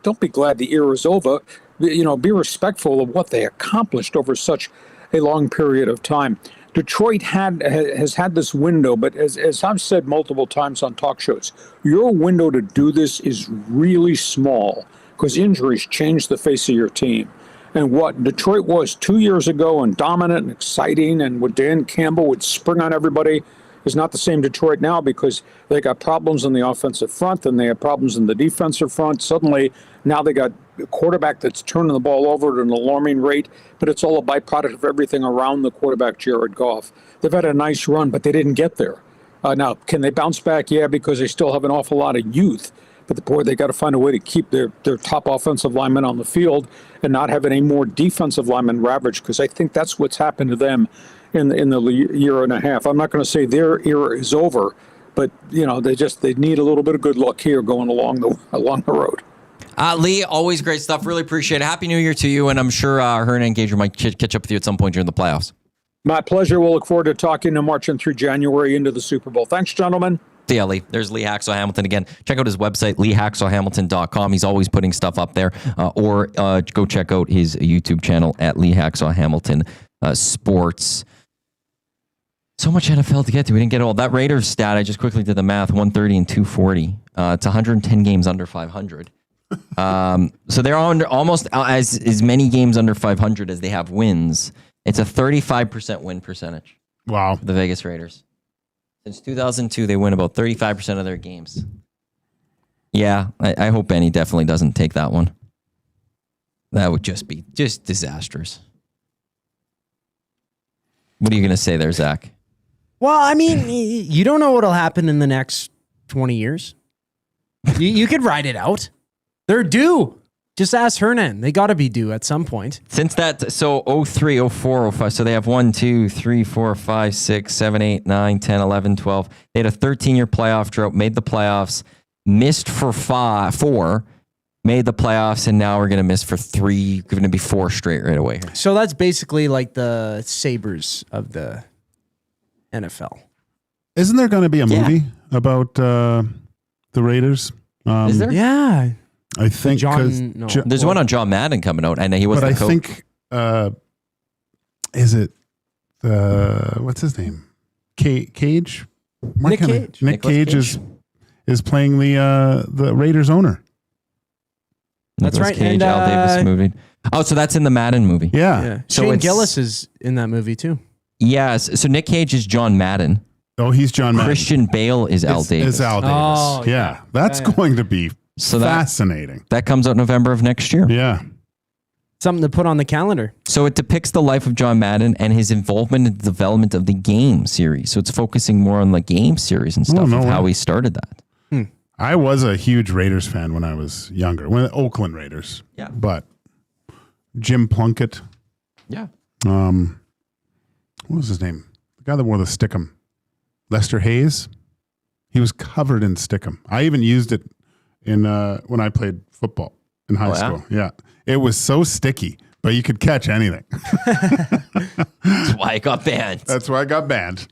don't be glad the era is over. You know, be respectful of what they accomplished over such a long period of time. Detroit has had this window, but as I've said multiple times on talk shows, your window to do this is really small because injuries change the face of your team. And what Detroit was 2 years ago and dominant and exciting and what Dan Campbell would spring on everybody is not the same Detroit now because they got problems on the offensive front and they have problems in the defensive front. Suddenly, now they got a quarterback that's turning the ball over at an alarming rate, but it's all a byproduct of everything around the quarterback, Jared Goff. They've had a nice run, but they didn't get there. Now, can they bounce back? Yeah, because they still have an awful lot of youth. But they got to find a way to keep their top offensive linemen on the field and not have any more defensive linemen ravaged, because I think that's what's happened to them in the year and a half. I'm not going to say their era is over, but you know they need a little bit of good luck here going along the road. Lee, always great stuff. Really appreciate it. Happy New Year to you, and I'm sure Hearn and Gager might catch up with you at some point during the playoffs. My pleasure. We'll look forward to talking and marching through January into the Super Bowl. Thanks, gentlemen. See ya, Lee. There's Lee Hacksaw Hamilton again. Check out his website, LeeHacksawHamilton.com. He's always putting stuff up there. Or go check out his YouTube channel at Lee Hacksaw Hamilton Sports. So much NFL to get to. We didn't get all that Raiders stat. I just quickly did the math. 130 and 240. It's 110 games under 500. So they're on almost as many games under 500 as they have wins. It's a 35% win percentage. Wow. For the Vegas Raiders. Since 2002, they win about 35% of their games. Yeah, I hope Benny definitely doesn't take that one. That would just be disastrous. What are you going to say there, Zach? Well, I mean, you don't know what'll happen in the next 20 years. You could ride it out. They're due. Just ask Hernan. They got to be due at some point. Since that, so 03, 04, 05. So they have 1, 2, 3, 4, 5, 6, 7, 8, 9, 10, 11, 12. They had a 13-year playoff drought, made the playoffs, missed for 4, made the playoffs, and now we're going to miss for 3. Going to be 4 straight right away. So that's basically like the Sabres of the NFL. Isn't there going to be a movie about the Raiders? Is there? Yeah. I think there's one on John Madden coming out, and he was. But the I think is it what's his name? Cage. Nick Cage. Nick Cage is playing the Raiders owner. That's right. Cage, And, Al Davis movie. Oh, so that's in the Madden movie. Yeah. So Shane it's- Gillis is in that movie too. Yes. So Nick Cage is John Madden. Oh, he's John Madden. Christian Bale is Al Davis. Is Al Davis. Oh, yeah. That's going to be fascinating. That comes out November of next year. Yeah. Something to put on the calendar. So it depicts the life of John Madden and his involvement in the development of the game series. So it's focusing more on the game series and stuff, of how he started that. I was a huge Raiders fan when I was younger. When Oakland Raiders. Yeah. But Jim Plunkett. Yeah. What was his name? The guy that wore the stickum. Lester Hayes. He was covered in stickum. I even used it in when I played football in high school. Yeah. It was so sticky, but you could catch anything. That's why I got banned. That's why I got banned.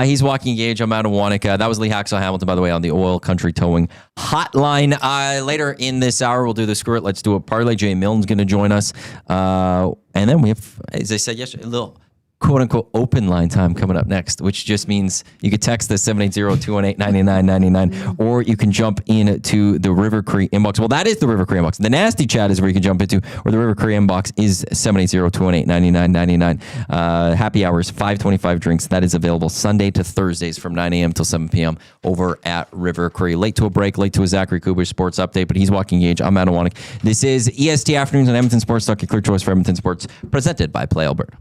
He's Joaquin Gage. I'm Matt Iwanyk. That was Lee Hacksaw Hamilton, by the way, on the Oil Country Towing Hotline. Later in this hour, we'll do the Screw It, Let's Do It parlay. Jay Milne's going to join us. And then we have, as I said yesterday, a little quote-unquote open line time coming up next, which just means you could text the 780-218-9999, or you can jump into the River Cree inbox. Well, that is the River Cree inbox. The nasty chat is where you can jump into, or the River Cree inbox is 780-218-9999. Happy hours, 525 drinks. That is available Sunday to Thursdays from 9 a.m. till 7 p.m. over at River Cree. Late to a break, late to a Zachary Cooper sports update, but he's Joaquin Gage. I'm Matt Iwanyk. This is EST Afternoons on Edmonton Sports Talk, your clear choice for Edmonton Sports, presented by Play Alberta.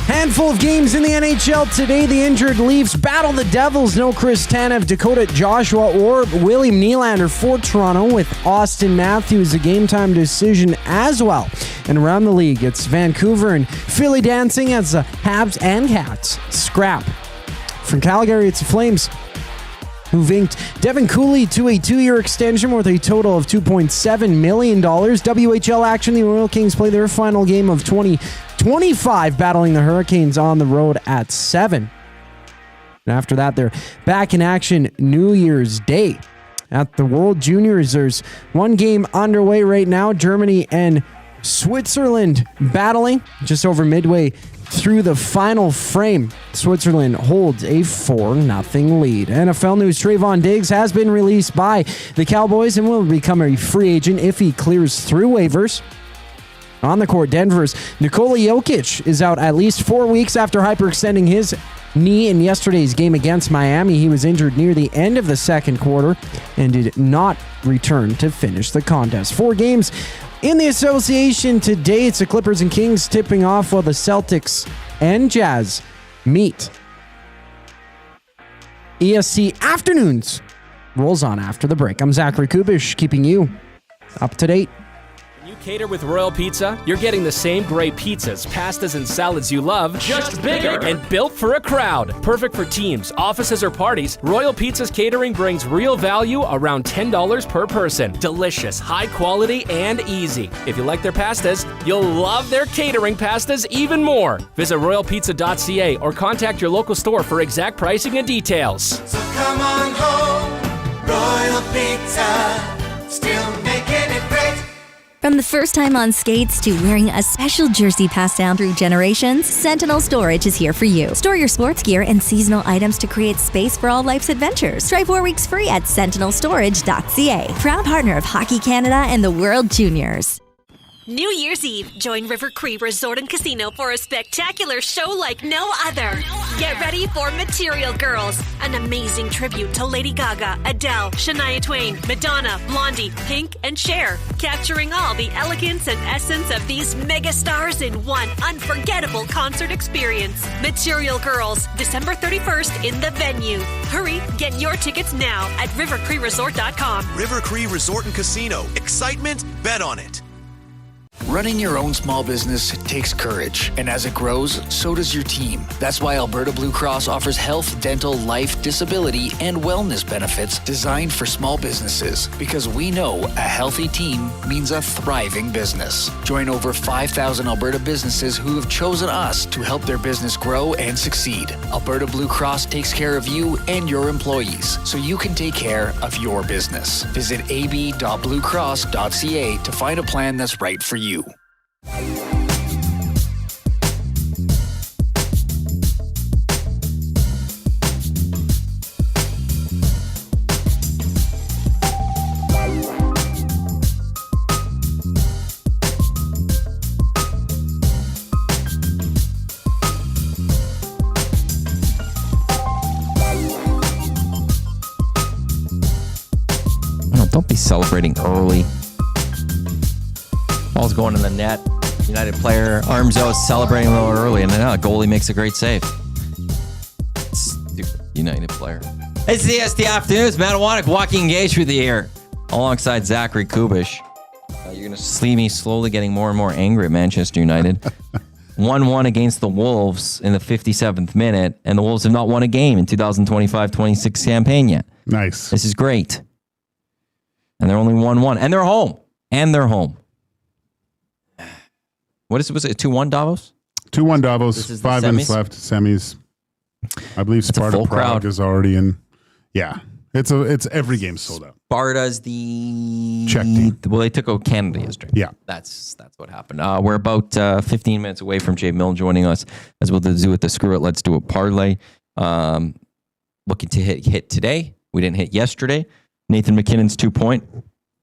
Handful of games in the NHL today. The injured Leafs battle the Devils. No Chris Tanev, Dakota Joshua, or William Nylander for Toronto, with Austin Matthews a game-time decision as well. And around the league, it's Vancouver and Philly dancing as the Habs and Cats scrap. From Calgary, it's the Flames, who vinked Devin Cooley to a 2-year extension worth a total of $2.7 million. WHL action, the Royal Kings play their final game of 2025, battling the Hurricanes on the road at 7. And after that, they're back in action New Year's Day. At the World Juniors, there's one game underway right now. Germany and Switzerland battling just over midway through the final frame. Switzerland holds a 4-0 lead. NFL news, Trayvon Diggs has been released by the Cowboys and will become a free agent if he clears through waivers. On the court, Denver's Nikola Jokic is out at least 4 weeks after hyperextending his knee in yesterday's game against Miami. He was injured near the end of the second quarter and did not return to finish the contest. 4 games in the association today. It's the Clippers and Kings tipping off while the Celtics and Jazz meet. EST Afternoons rolls on after the break. I'm Zachary Kubish, keeping you up to date. When you cater with Royal Pizza, you're getting the same great pizzas, pastas, and salads you love, just bigger and built for a crowd. Perfect for teams, offices, or parties, Royal Pizza's catering brings real value around $10 per person. Delicious, high quality, and easy. If you like their pastas, you'll love their catering pastas even more. Visit royalpizza.ca or contact your local store for exact pricing and details. So come on home, Royal Pizza, still making it great. From the first time on skates to wearing a special jersey passed down through generations, Sentinel Storage is here for you. Store your sports gear and seasonal items to create space for all life's adventures. Try 4 weeks free at sentinelstorage.ca. Proud partner of Hockey Canada and the World Juniors. New Year's Eve, join River Cree Resort and Casino for a spectacular show like no other. Get ready for Material Girls, an amazing tribute to Lady Gaga, Adele, Shania Twain, Madonna, Blondie, Pink, and Cher, capturing all the elegance and essence of these mega stars in one unforgettable concert experience. Material Girls, December 31st in the venue. Hurry, get your tickets now at rivercreeresort.com. River Cree Resort and Casino. Excitement, bet on it. Running your own small business takes courage, and as it grows, so does your team. That's why Alberta Blue Cross offers health, dental, life, disability, and wellness benefits designed for small businesses, because we know a healthy team means a thriving business. Join over 5,000 Alberta businesses who have chosen us to help their business grow and succeed. Alberta Blue Cross takes care of you and your employees, so you can take care of your business. Visit ab.bluecross.ca to find a plan that's right for you. Don't be celebrating early. Ball's going in the net. United player, arms out, celebrating a little early, and then a goalie makes a great save. Stupid United player. It's the EST Afternoons. Matty Iwanyk, Joaquin Gage through the air, alongside Zachary Kubish. You're going to see me slowly getting more and more angry at Manchester United. 1-1 against the Wolves in the 57th minute, and the Wolves have not won a game in 2025-26 campaign yet. Nice. This is great. And they're only 1-1, and they're home. Was it 2-1 Davos? 2-1 Davos. 5 minutes left. Semis. I believe Sparta Prague crowd is already in. Yeah, it's every game sold out. Sparta's the Czech team. Well, they took out Canada yesterday. Yeah, that's what happened. We're about 15 minutes away from Jay Milne joining us as we'll do with the Screw It, Let's Do It parlay. Looking to hit today. We didn't hit yesterday. Nathan McKinnon's 2-point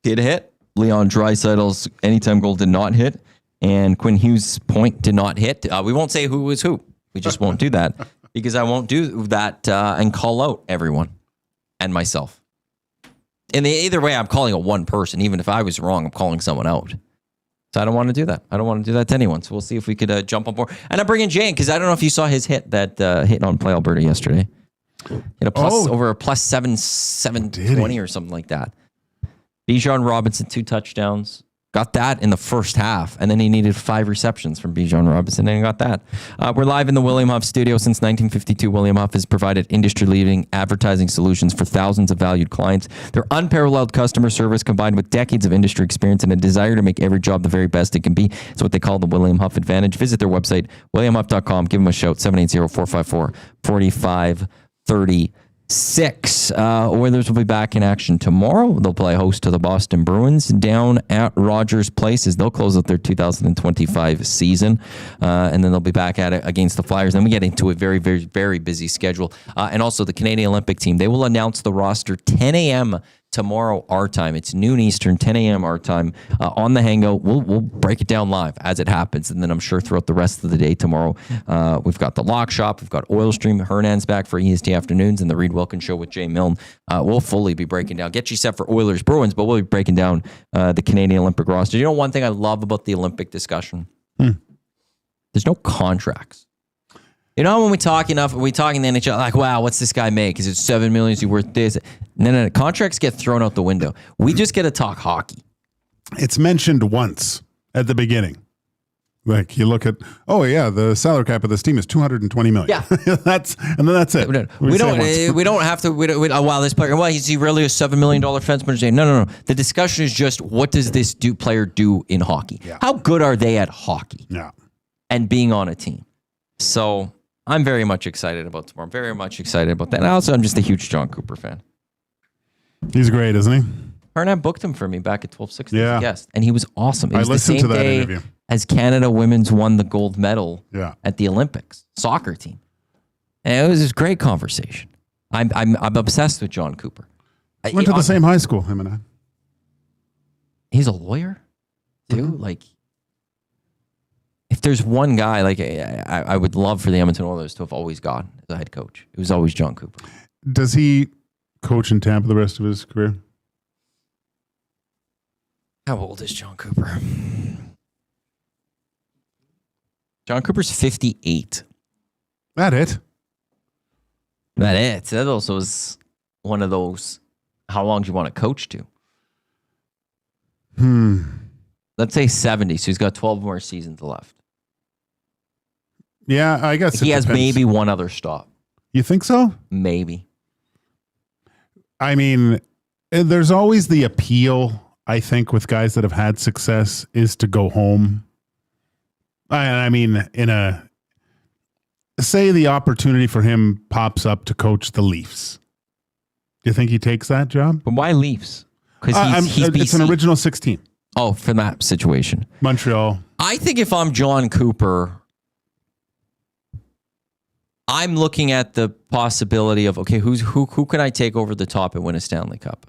did hit. Leon Draisaitl's anytime goal did not hit. And Quinn Hughes' point did not hit. We won't say who was who. We just won't do that because I won't do that and call out everyone and myself. And either way, I'm calling out one person. Even if I was wrong, I'm calling someone out. So I don't want to do that. I don't want to do that to anyone. So we'll see if we could jump on board. And I'm bringing Jane because I don't know if you saw his hit that hit on Play Alberta yesterday. He had over a plus 720 or something like that. Bijan Robinson, 2 touchdowns. Got that in the first half, and then he needed 5 receptions from Bijan Robinson, and he got that. We're live in the William Huff studio. Since 1952, William Huff has provided industry-leading advertising solutions for thousands of valued clients. Their unparalleled customer service, combined with decades of industry experience and a desire to make every job the very best it can be, is what they call the William Huff Advantage. Visit their website, williamhuff.com. Give them a shout, 780-454-4536. Oilers will be back in action tomorrow. They'll play host to the Boston Bruins down at Rogers Place as they'll close out their 2025 season. And then they'll be back at it against the Flyers. Then we get into a very, very, very busy schedule. And also the Canadian Olympic team. They will announce the roster 10 a.m. tomorrow our time. It's noon Eastern, 10 a.m. our time on the Hangout. We'll break it down live as it happens. And then I'm sure throughout the rest of the day tomorrow, we've got the Lock Shop, we've got Oil Stream, Hernan's back for EST Afternoons, and the Reed Wilkins Show with Jay Milne. We'll fully be breaking down, get you set for Oilers Bruins, but we'll be breaking down the Canadian Olympic roster. You know one thing I love about the Olympic discussion? There's no contracts. You know, when we talk in the NHL, like, wow, what's this guy make? Is it $7 million? Is he worth this? No. Contracts get thrown out the window. We just get to talk hockey. It's mentioned once at the beginning. Like you look at, the salary cap of this team is $220 million. Yeah, that's it. We don't have to. Wow, this player. Well, is he really a $7 million defenseman? No. The discussion is just what does this player do in hockey? Yeah. How good are they at hockey? Yeah, and being on a team. So I'm very much excited about tomorrow. I'm very much excited about that. And also, I'm just a huge Jon Cooper fan. He's great, isn't he? Hernan booked him for me back at 1260 as a guest, and he was awesome. It was I listened the same to that day interview. As Canada women's won the gold medal at the Olympics, soccer team. And it was this great conversation. I'm obsessed with Jon Cooper. Went to the same high school, him and I. He's a lawyer, too? Like, there's one guy, like I would love for the Edmonton Oilers to have always gone as a head coach. It was always Jon Cooper. Does he coach in Tampa the rest of his career? How old is Jon Cooper? Jon Cooper's 58. That it? That also is one of those, how long do you want to coach to? Let's say 70, so he's got 12 more seasons left. Yeah, I guess he has maybe one other stop. You think so? Maybe. I mean, there's always the appeal, I think, with guys that have had success is to go home. I mean, say the opportunity for him pops up to coach the Leafs. Do you think he takes that job? But why Leafs? Because it's an original 16. Oh, for that situation. Montreal. I think if I'm Jon Cooper, I'm looking at the possibility of, okay, who can I take over the top and win a Stanley Cup?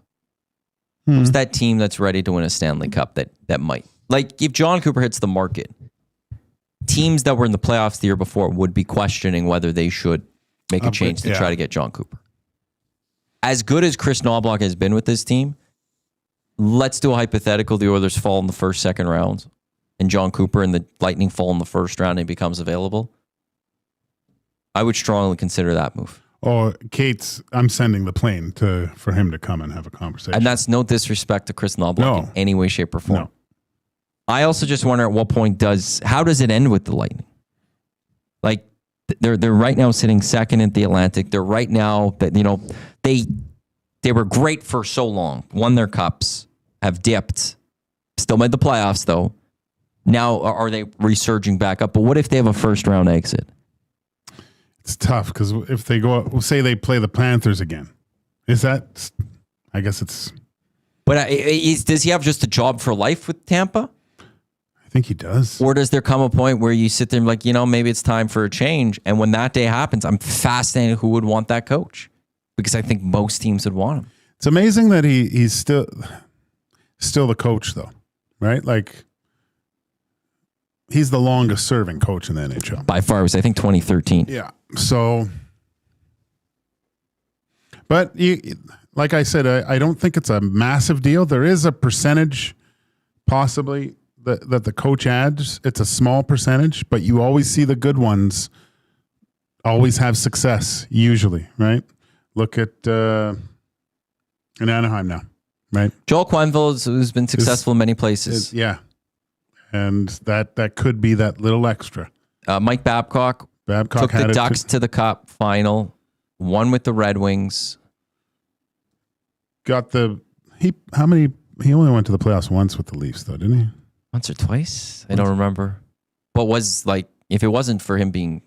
Who's that team that's ready to win a Stanley Cup that might? Like, if Jon Cooper hits the market, teams that were in the playoffs the year before would be questioning whether they should make a change to try to get Jon Cooper. As good as Chris Knoblauch has been with this team, let's do a hypothetical. The Oilers fall in the first, second rounds, and Jon Cooper and the Lightning fall in the first round and he becomes available. I would strongly consider that move. Or I'm sending the plane for him to come and have a conversation. And that's no disrespect to Chris Knoblauch in any way, shape, or form. No. I also just wonder at what point how does it end with the Lightning? Like they're right now sitting second in the Atlantic. They're right now that they were great for so long, won their cups, have dipped, still made the playoffs though. Now are they resurging back up? But what if they have a first round exit? It's tough because if they say they play the Panthers again, is that? I guess it's. But does he have just a job for life with Tampa? I think he does. Or does there come a point where you sit there and like, maybe it's time for a change? And when that day happens, I'm fascinated who would want that coach, because I think most teams would want him. It's amazing that he's still the coach though, right? Like he's the longest serving coach in the NHL. By far, it was I think 2013. Yeah. So, but like I said, I don't think it's a massive deal. There is a percentage possibly that the coach adds. It's a small percentage, but you always see the good ones always have success usually, right? Look at in Anaheim now, right? Joel Quenneville, who's been successful in many places. Yeah. And that could be that little extra. Mike Babcock took the Ducks to the Cup final, won with the Red Wings. He only went to the playoffs once with the Leafs though, didn't he? Once or twice? I don't remember. But if it wasn't for him being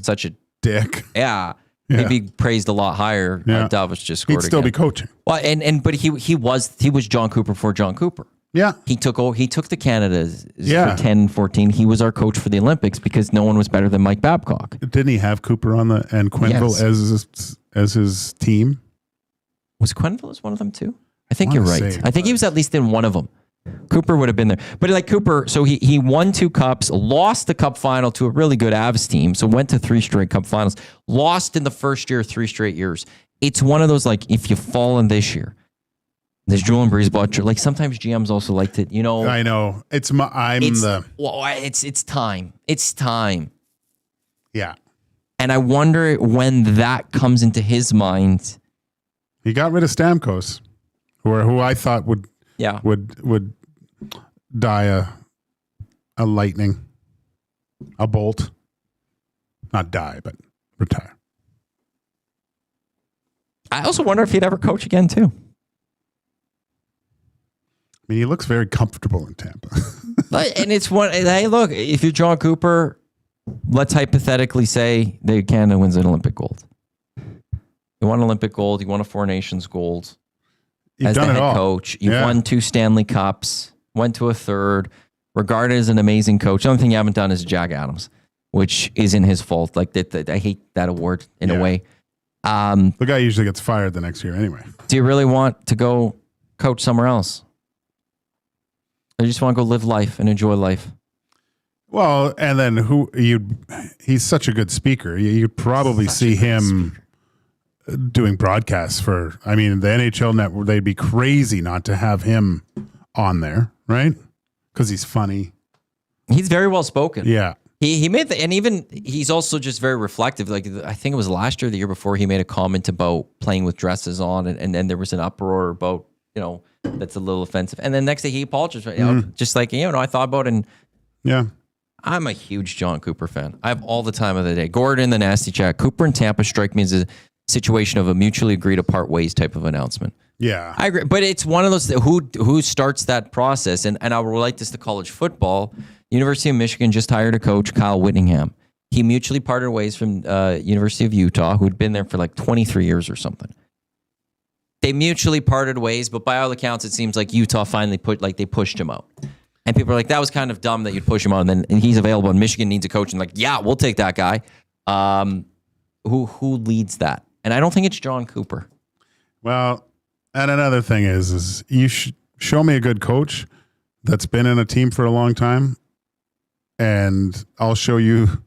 such a dick. Yeah. He'd be praised a lot higher. Yeah. Dallas just scored He'd still be coaching. Well, but he was Jon Cooper for Jon Cooper. Yeah. He took the Canada for 10, 14. He was our coach for the Olympics because no one was better than Mike Babcock. Didn't he have Cooper and Quenneville as his team? Was Quenneville as one of them too? I think you're right. I think he was at least in one of them. Cooper would have been there. But like Cooper, so he won 2 cups, lost the cup final to a really good Avs team, so went to 3 straight cup finals, lost in the first year, 3 straight years. It's one of those, like, if you fall in this year, there's Joel and Breeze Butcher. Like, sometimes GMs also like to, I know. It's time. It's time. Yeah. And I wonder when that comes into his mind. He got rid of Stamkos, who I thought would die a lightning, a bolt. Not die, but retire. I also wonder if he'd ever coach again too. I mean, he looks very comfortable in Tampa. And it's one. Hey, look, if you're Jon Cooper, let's hypothetically say that Canada wins an Olympic gold. You won Olympic gold. You won a Four Nations gold. You've as done the it head all. coach, you won 2 Stanley Cups, went to a 3rd, regarded as an amazing coach. The only thing you haven't done is Jack Adams, which isn't his fault. Like I hate that award in a way. The guy usually gets fired the next year anyway. Do you really want to go coach somewhere else? Or you just want to go live life and enjoy life? Well, and then he's such a good speaker. You'd probably see him doing broadcasts the NHL network. They'd be crazy not to have him on there, right? Because he's funny. He's very well spoken. Yeah. He made and even he's also just very reflective. Like I think it was last year, the year before, he made a comment about playing with dresses on, and then there was an uproar about, that's a little offensive. And then next day he apologized, just like, I thought about it. And yeah. I'm a huge Jon Cooper fan. I have all the time of the day. Gordon, the nasty chat. Cooper and Tampa strike me as a situation of a mutually agreed apart ways type of announcement. Yeah. I agree. But it's one of those, who starts that process? And I will relate this to college football. University of Michigan just hired a coach, Kyle Whittingham. He mutually parted ways from University of Utah, who'd been there for like 23 years or something. They mutually parted ways, but by all accounts, it seems like Utah finally they pushed him out. And people are like, that was kind of dumb that you'd push him out. And then he's available and Michigan needs a coach. And like, yeah, we'll take that guy. Who leads that? And I don't think it's Jon Cooper. Well, and another thing is you show me a good coach that's been in a team for a long time, and I'll show you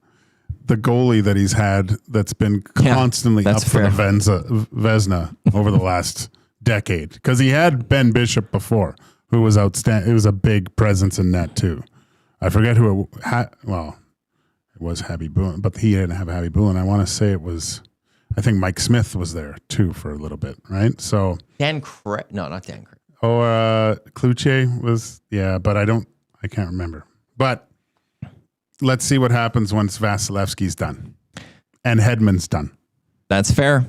the goalie that he's had that's been constantly up for the Vezina over the last decade. Because he had Ben Bishop before, who was outstanding. It was a big presence in net too. I forget who it had. Well, it was Habby Boone, but he didn't have Habby Boone. I want to say it was, I think Mike Smith was there too for a little bit, right? So Dan Craig. No, not Dan Craig. Kluche was, but I can't remember. But let's see what happens once Vasilevsky's done and Hedman's done. That's fair.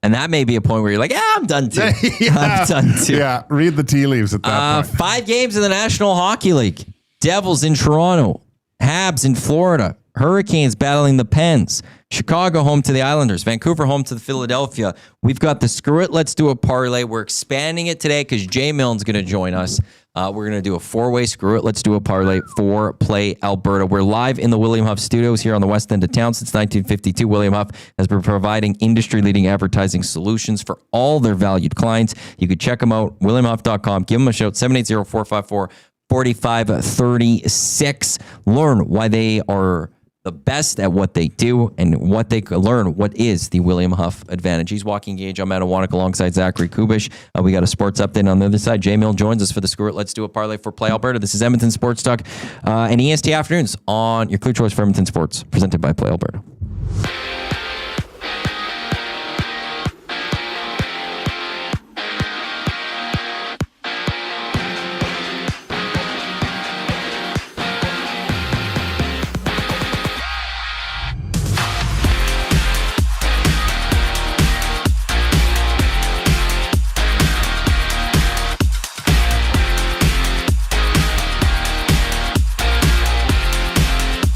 And that may be a point where you're like, I'm done too. I'm done too. Yeah, read the tea leaves at that point. 5 games in the National Hockey League. Devils in Toronto. Habs in Florida. Hurricanes battling the Pens. Chicago home to the Islanders. Vancouver home to the Philadelphia. We've got the Screw It, Let's Do a Parlay. We're expanding it today because Jay Milne's going to join us. We're going to do a 4-way Screw It, Let's Do a Parlay for Play Alberta. We're live in the William Huff studios here on the west end of town since 1952. William Huff has been providing industry-leading advertising solutions for all their valued clients. You could check them out, williamhuff.com. Give them a shout, 780-454-4536. Learn why they are the best at what they do and what they could learn what is the William Huff advantage. He's Joaquin Gage. I'm Matty Iwanyk alongside Zachary Kubish. We got a sports update on the other side. Jay Milne joins us for the Screw It, Let's Do a Parlay for Play Alberta. This is Edmonton Sports Talk and EST Afternoons on your clear choice for Edmonton Sports, presented by Play Alberta.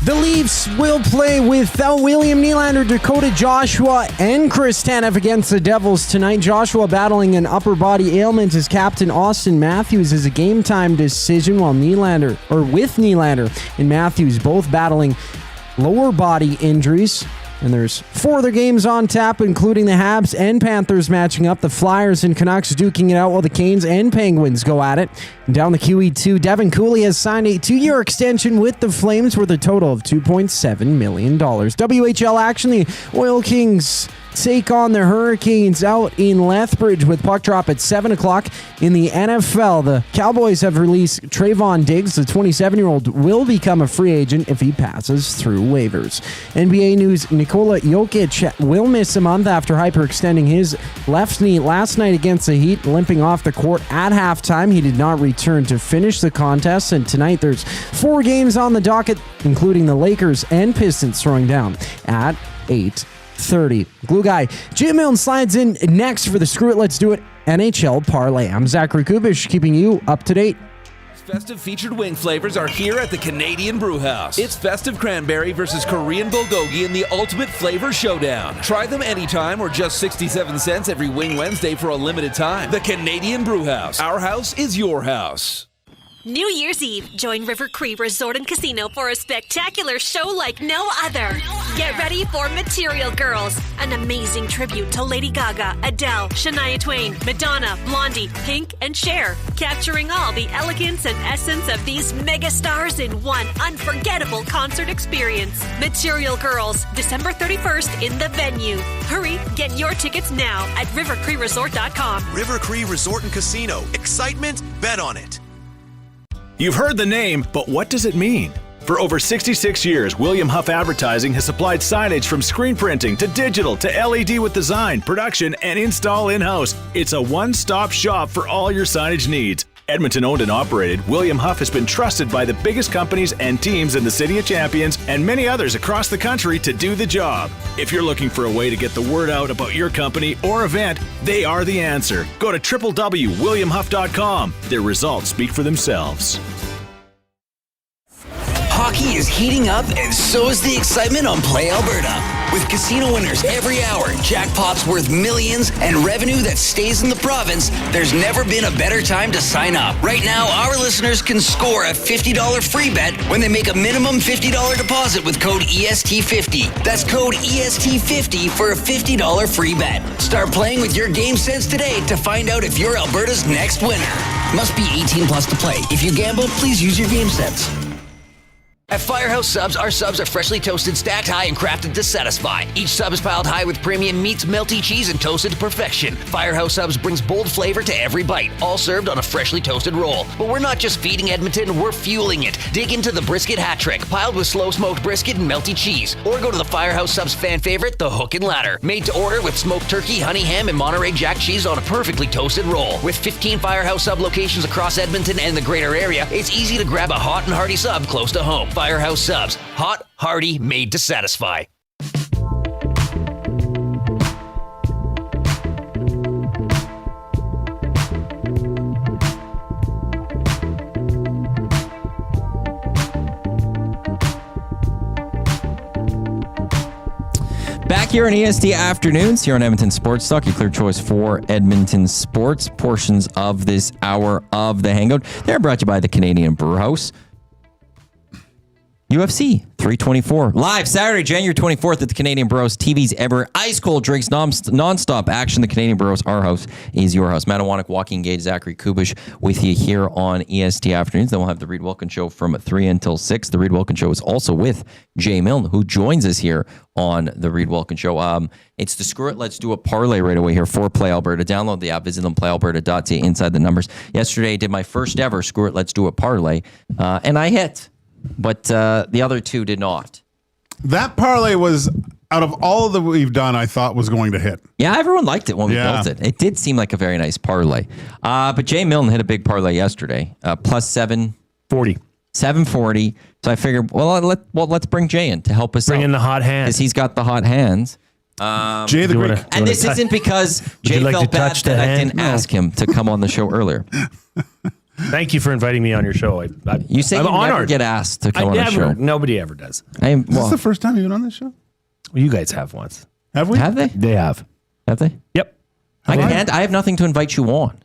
The Leafs will play without William Nylander, Dakota Joshua, and Chris Tanev against the Devils tonight. Joshua battling an upper body ailment as captain Austin Matthews is a game time decision, while Nylander and Matthews both battling lower body injuries. And there's 4 other games on tap, including the Habs and Panthers matching up. The Flyers and Canucks duking it out while the Canes and Penguins go at it. And down the QE2, Devin Cooley has signed a 2-year extension with the Flames worth a total of $2.7 million. WHL action, the Oil Kings take on the Hurricanes out in Lethbridge with puck drop at 7 o'clock. In the NFL, the Cowboys have released Trayvon Diggs. The 27-year-old will become a free agent if he passes through waivers. NBA news, Nikola Jokic will miss a month after hyperextending his left knee last night against the Heat, limping off the court at halftime. He did not return to finish the contest, and tonight there's 4 games on the docket, including the Lakers and Pistons throwing down at 8:30. Glue Guy Jim Milne slides in next for the Screw It, Let's Do It NHL Parlay. I'm Zachary Kubish, keeping you up to date. Festive featured wing flavors are here at the Canadian Brewhouse. It's festive cranberry versus Korean bulgogi in the ultimate flavor showdown. Try them anytime or just 67 cents every Wing Wednesday for a limited time. The Canadian Brewhouse. Our house is your house. New Year's Eve, join River Cree Resort and Casino for a spectacular show like no other. Get ready for Material Girls, an amazing tribute to Lady Gaga, Adele, Shania Twain, Madonna, Blondie, Pink, and Cher, capturing all the elegance and essence of these mega stars in one unforgettable concert experience. Material Girls, December 31st in the venue. Hurry, get your tickets now at rivercreeresort.com. River Cree Resort and Casino. Excitement? Bet on it. You've heard the name, but what does it mean? For over 66 years, William Huff Advertising has supplied signage from screen printing to digital to LED with design, production, and install in-house. It's a one-stop shop for all your signage needs. Edmonton owned and operated, William Huff has been trusted by the biggest companies and teams in the City of Champions and many others across the country to do the job. If you're looking for a way to get the word out about your company or event, they are the answer. Go to www.williamhuff.com. Their results speak for themselves. Hockey is heating up, and so is the excitement on Play Alberta. With casino winners every hour, jackpots worth millions, and revenue that stays in the province, there's never been a better time to sign up. Right now, our listeners can score a $50 free bet when they make a minimum $50 deposit with code EST50. That's code EST50 for a $50 free bet. Start playing with your game sense today to find out if you're Alberta's next winner. Must be 18 plus to play. If you gamble, please use your game sense. At Firehouse Subs, our subs are freshly toasted, stacked high, and crafted to satisfy. Each sub is piled high with premium meats, melty cheese, and toasted to perfection. Firehouse Subs brings bold flavor to every bite, all served on a freshly toasted roll. But we're not just feeding Edmonton, we're fueling it. Dig into the brisket hat trick, piled with slow-smoked brisket and melty cheese. Or go to the Firehouse Subs fan favorite, the Hook and Ladder. Made to order with smoked turkey, honey ham, and Monterey Jack cheese on a perfectly toasted roll. With 15 Firehouse Sub locations across Edmonton and the greater area, it's easy to grab a hot and hearty sub close to home. Firehouse Subs. Hot, hearty, made to satisfy. Back here on EST Afternoons, here on Edmonton Sports Talk, your clear choice for Edmonton sports. Portions of this hour of the Hangout, they're brought to you by the Canadian Brew House. UFC 324. Live Saturday, January 24th at the Canadian Bros. TV's ever ice cold drinks, non-stop action. The Canadian Bros. Our house is your house. Matty Iwanyk, Joaquin Gage, Zachary Kubish with you here on EST Afternoons. Then we'll have the Reed Wilkins Show from 3 until 6. The Reed Wilkins Show is also with Jay Milne, who joins us here on the Reed Wilkins Show. It's the Screw It, Let's Do a Parlay right away here for Play Alberta. Download the app, visit them, playalberta.ca, inside the numbers. Yesterday, I did my first ever Screw It, Let's Do a Parlay, and I hit. But the other two did not. That parlay was, out of all that we've done, I thought was going to hit. Yeah, everyone liked it when we built it. It did seem like a very nice parlay. But Jay Milne hit a big parlay yesterday, plus 740. 740. So I figured, let's bring Jay in to help us bring in the hot hands. Because he's got the hot hands. Jay the Greek. And this isn't because Jay felt bad that I didn't ask him to come on the show earlier. Thank you for inviting me on your show. You say I'm you honored. never get asked to come on the show. Nobody ever does. Is this the first time you've been on this show? Well, you guys have once. Have we? Have they? They have. Have they? Yep. I have nothing to invite you on.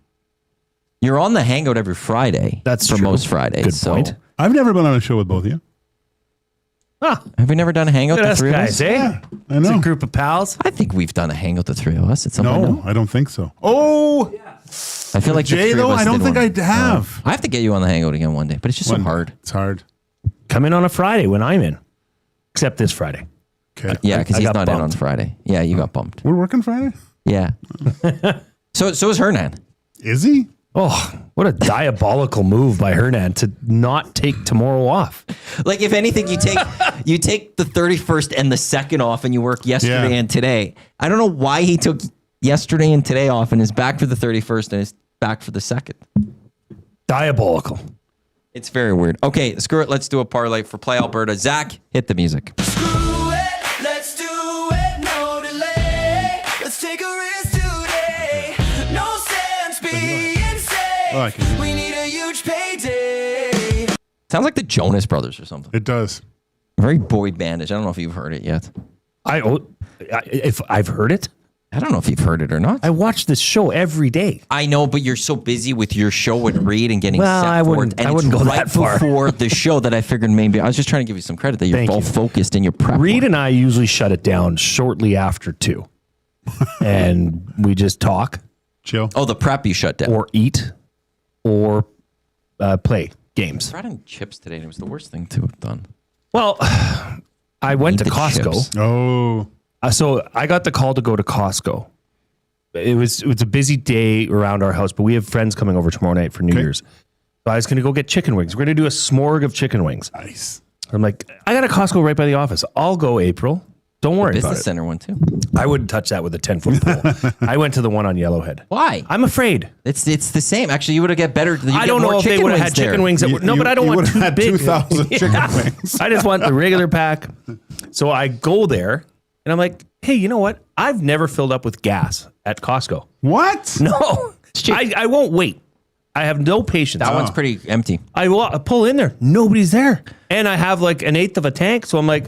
You're on the Hangout every Friday. That's for true. most Fridays. Good point. I've never been on a show with both of you. Have we never done a Hangout, the three guys, of us? Yeah, I know. It's a group of pals. I think we've done a Hangout, the three of us. At some point. No, I don't think so. Oh, I feel like Jay, though, I don't think I have. I have to get you on the Hangout again one day, but it's just so hard. It's hard. Come in on a Friday when I'm in, except this Friday. Okay. Yeah, because I he's got not in on bumped. Friday. Yeah, you got bumped. We're working Friday? Yeah. So is Hernan. Is he? Oh, what a diabolical move by Hernan to not take tomorrow off. Like, if anything, you take the 31st and the 2nd off, and you work yesterday and today. I don't know why he took yesterday and today off and is back for the 31st and is back for the 2nd. Diabolical. It's very weird. Okay, screw it. Let's do a parlay for Play Alberta. Zach, hit the music. Let's do it, no delay. Let's take a risk today. No sense being safe. We need a huge payday. Sounds like the Jonas Brothers or something. It does. Very boy bandish. I don't know if you've heard it yet. If I've heard it, I don't know if you've heard it or not. I watch this show every day. I know, but you're so busy with your show and Reed and getting Well, set I for wouldn't- it. And I wouldn't it's go right that far. before the show that I figured maybe I was just trying to give you some credit that you're Thank all you. focused in your prep. Reed and I usually shut it down shortly after 2. And we just talk. Chill. Oh, the prep you shut down. Or eat. Or play games. I brought in chips today and it was the worst thing to have done. Well, I went Eat to the Costco. chips. Oh. So I got the call to go to Costco. It was a busy day around our house, but we have friends coming over tomorrow night for New Year's. So I was going to go get chicken wings. We're going to do a smorg of chicken wings. Nice. I'm like, I got a Costco right by the office. I'll go, April. Don't worry about it. Business center one too. I wouldn't touch that with a 10-foot pole. I went to the one on Yellowhead. Why? I'm afraid. It's the same. Actually, you would have get better. I don't know if they would have had chicken wings. That were, no, but I don't you want would've too had big. 2,000 chicken wings. I just want the regular pack. So I go there and I'm like, hey, you know what? I've never filled up with gas at Costco. What? No, I won't wait. I have no patience. That one's pretty empty. I pull in there. Nobody's there. And I have like an eighth of a tank. So I'm like,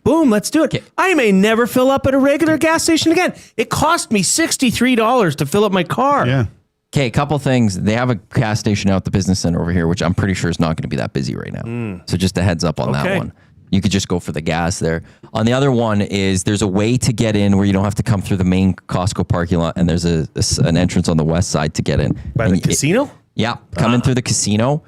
boom, let's do it. Okay. I may never fill up at a regular gas station again. It cost me $63 to fill up my car. Yeah. Okay, a couple things. They have a gas station out at the business center over here, which I'm pretty sure is not going to be that busy right now. So just a heads up on that Okay. one. You could just go for the gas there. On the other one is there's a way to get in where you don't have to come through the main Costco parking lot, and there's an entrance on the west side to get in. By the casino? Yeah, come in through the casino.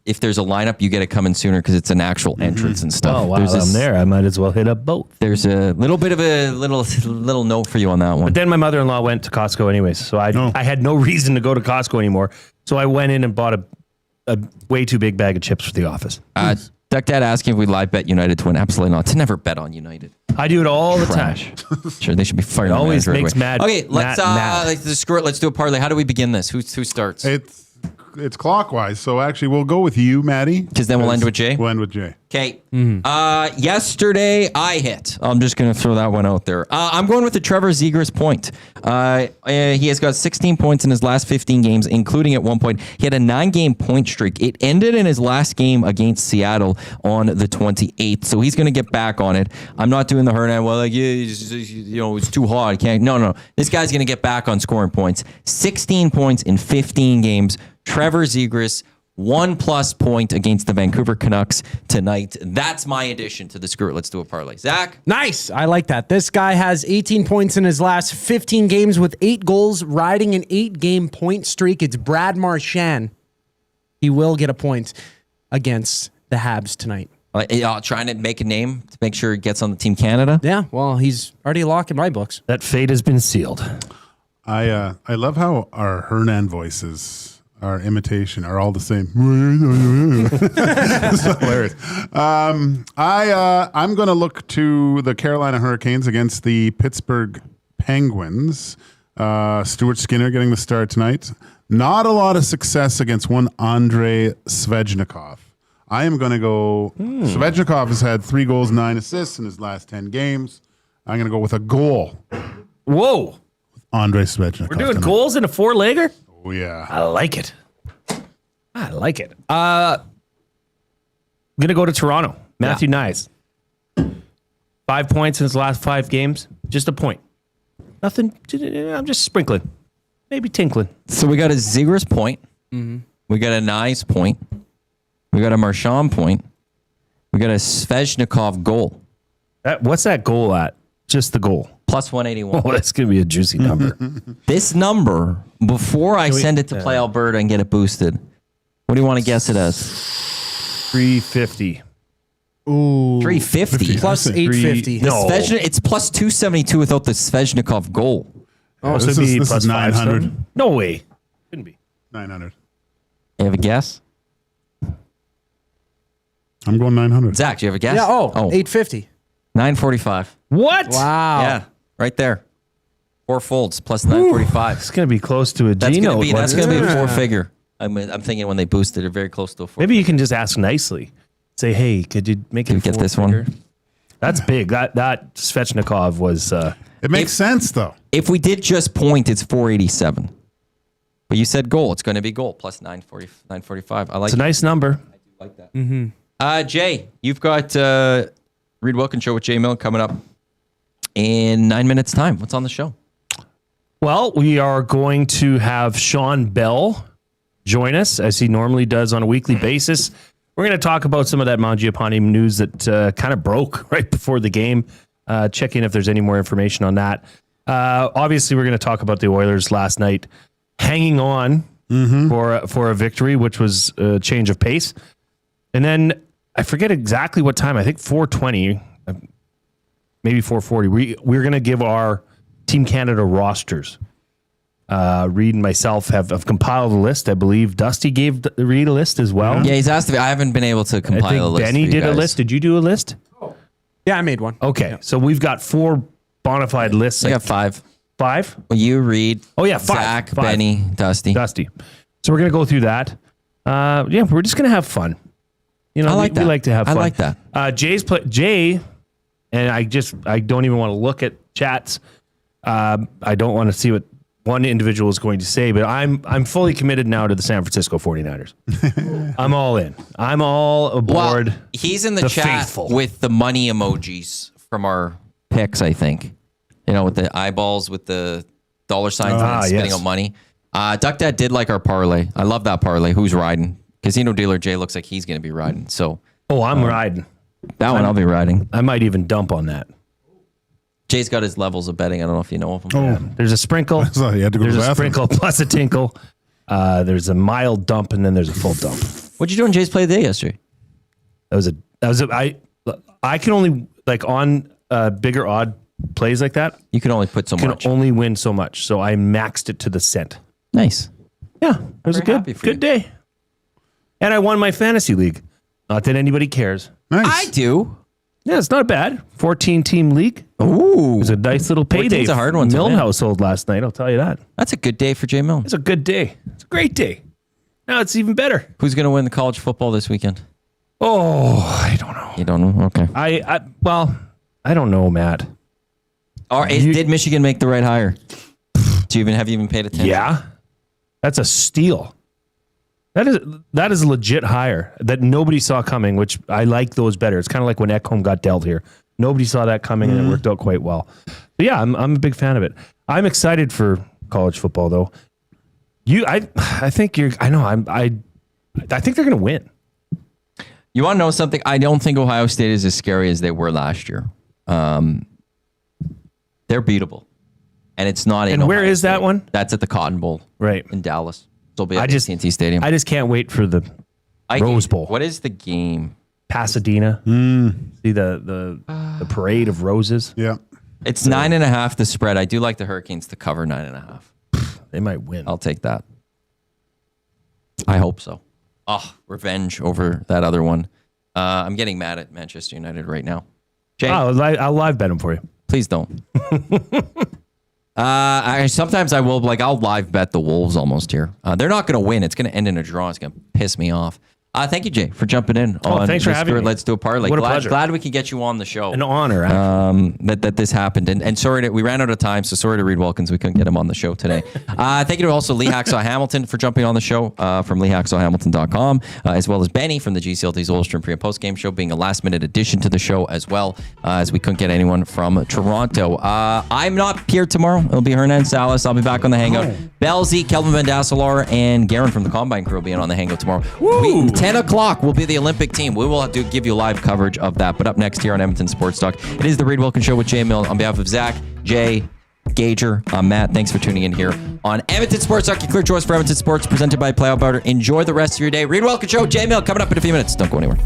If there's a lineup, you get to come in sooner because it's an actual entrance and stuff. Oh, wow. There's I'm there. I might as well hit up both. There's a little bit of a little note for you on that one. But then my mother-in-law went to Costco anyways. So I had no reason to go to Costco anymore. So I went in and bought a way too big bag of chips for the office. Duck Dad asking if we live bet United to win. Absolutely not. To never bet on United. I do it all the Trash. time. Sure, they should be fired. It always makes mad. Okay, let's mad. let's do a parlay. How do we begin this? Who starts? It's clockwise. So actually, we'll go with you, Matty. Because then we'll end with Jay. We'll end with Jay. Okay. Yesterday I hit. I'm just going to throw that one out there. I'm going with the Trevor Zegras point. He has got 16 points in his last 15 games, including at one point. He had a 9-game point streak. It ended in his last game against Seattle on the 28th. So he's going to get back on it. I'm not doing the Hernan. Well, it's too hard. Can't. No. This guy's going to get back on scoring points. 16 points in 15 games. Trevor Zegras, 1+ point against the Vancouver Canucks tonight. That's my addition to the Screw It. Let's do a parlay. Zach? Nice. I like that. This guy has 18 points in his last 15 games with 8 goals, riding an 8-game point streak. It's Brad Marchand. He will get a point against the Habs tonight. Trying to make a name to make sure he gets on the Team Canada? Yeah, well, he's already locked in my books. That fate has been sealed. I love how our Hernan voices, our imitation, are all the same. It's hilarious. I'm going to look to the Carolina Hurricanes against the Pittsburgh Penguins. Stuart Skinner getting the start tonight. Not a lot of success against one Andrei Svechnikov. I am going to go. Svechnikov has had 3 goals, 9 assists in his last 10 games. I'm going to go with a goal. Whoa. Andrei Svechnikov. We're doing goals in a 4-legger? Oh, yeah. I like it. I'm going to go to Toronto. Matthew Nyes. 5 points in his last 5 games. Just a point. Nothing. I'm just sprinkling. Maybe tinkling. So we got a Zegras point. Mm-hmm. We got a Nyes point. We got a Marchand point. We got a Svechnikov goal. What's that goal at? Just the goal. Plus 181. Oh, that's going to be a juicy number. This number, before I send it to Play Alberta and get it boosted, what do you want to guess it as? 350. Ooh. 350? Plus 850. No. It's plus 272 without the Svechnikov goal. Oh, so this it'd be is plus 900. 500. No way. Couldn't be. 900. You have a guess? I'm going 900. Zach, do you have a guess? Yeah, 850. 945. What? Wow. Yeah, right there. 4 folds plus 945. It's going to be close to a That's G going note. to be a 4-figure. I'm thinking when they boosted it, very close to a 4. Maybe you can just ask nicely. Say, hey, could you make it? Get this one? That's big. That Svechnikov was. It makes sense though. If we did just point, it's 487. But you said goal. It's going to be goal plus 945. I like. It's a nice number. I do like that. Mm-hmm. Jay, you've got Reed Wilkins Show with Jay Milne coming up in 9 minutes' time. What's on the show? Well, we are going to have Sean Bell join us as he normally does on a weekly basis. We're going to talk about some of that Mangiapane news that kind of broke right before the game. Check in if there's any more information on that. Obviously, we're going to talk about the Oilers last night hanging on for a victory, which was a change of pace. And then I forget exactly what time. I think 4:20, maybe 4:40. We're going to give our Team Canada rosters. Reed and myself have compiled a list. I believe Dusty gave Reed a list as well. Yeah, he's asked me. I haven't been able to compile a list. Benny did a list. Did you do a list? Yeah, I made one. Okay, so we've got 4 bona fide lists. I got 5. 5? Well, you, Reed. Oh yeah, 5. Zach, 5. Benny, Dusty. So we're gonna go through that. Yeah, we're just gonna have fun. You know, I like that. We like to have fun. I like that. Jay, and I don't even want to look at chats. I don't want to see what one individual is going to say, but I'm fully committed now to the San Francisco 49ers. I'm all in. I'm all aboard. Well, he's in the chat faithful. with the money emojis from our picks, I think. You know, with the eyeballs, with the dollar signs and spitting out money. Duck Dad did like our parlay. I love that parlay. Who's riding? Casino Dealer Jay looks like he's going to be riding. So, I'm riding. That one I'll be riding. I might even dump on that. Jay's got his levels of betting. I don't know if you know of them. Oh, there's a sprinkle. You had to go there's to the a bathroom. sprinkle plus a tinkle. There's a mild dump, and then there's a full dump. What'd you do on Jay's play of the day yesterday? I can only on bigger odd plays like that. You can only put so much. Can only win so much. So I maxed it to the cent. Nice. Yeah, it was a good day. And I won my fantasy league. Not that anybody cares. Nice. I do. Yeah, it's not bad. 14-team league. Ooh. It was a nice little payday. 14's a hard one to Milne win. household last night, I'll tell you that. That's a good day for Jay Milne. It's a good day. It's a great day. Now it's even better. Who's going to win the college football this weekend? Oh, I don't know. You don't know? Okay. I don't know, Matt. Did Michigan make the right hire? Have you even paid attention? Yeah. That's a steal. That is a legit hire that nobody saw coming, which I like those better. It's kind of like when Ekholm got dealt here. Nobody saw that coming, and it worked out quite well. But yeah, I'm a big fan of it. I'm excited for college football, though. I think they're going to win. You want to know something? I don't think Ohio State is as scary as they were last year. They're beatable, and it's not. And where is that one? That's at the Cotton Bowl, right in Dallas. It'll be at AT&T Stadium. I just can't wait for the Rose Bowl. What is the game? Pasadena. See the parade of roses. Yeah, it's 9.5 the spread. I do like the Hurricanes to cover 9.5. They might win. I'll take that. I hope so. Oh, revenge over that other one. I'm getting mad at Manchester United right now. Jay, I'll live bet them for you. Please don't. Sometimes I will, I'll live bet the Wolves almost here. They're not going to win. It's going to end in a draw. It's going to piss me off. Thank you, Jay, for jumping in. Thanks for having me. Let's do a parlay. What a pleasure. Glad we could get you on the show. An honor. That this happened. And sorry we ran out of time, so sorry to Reed Wilkins. We couldn't get him on the show today. Thank you to also Lee Hacksaw Hamilton for jumping on the show from LeeHacksawHamilton.com, as well as Benny from the GCLT's Ulster pre- and post-game show, being a last-minute addition to the show as well, as we couldn't get anyone from Toronto. I'm not here tomorrow. It'll be Hernan Salas. I'll be back on the Hangout. Belzy, Kelvin Van Dasselar, and Garen from the Combine Crew will be in on the Hangout tomorrow. 10 o'clock will be the Olympic team. We will have to give you live coverage of that. But up next here on Edmonton Sports Talk, it is the Reed Wilkins Show with Jay Milne. On behalf of Zach, Jay, Gager, I'm Matt. Thanks for tuning in here on Edmonton Sports Talk. Your clear choice for Edmonton Sports, presented by Play Alberta. Enjoy the rest of your day. Reed Wilkins Show, Jay Milne, coming up in a few minutes. Don't go anywhere.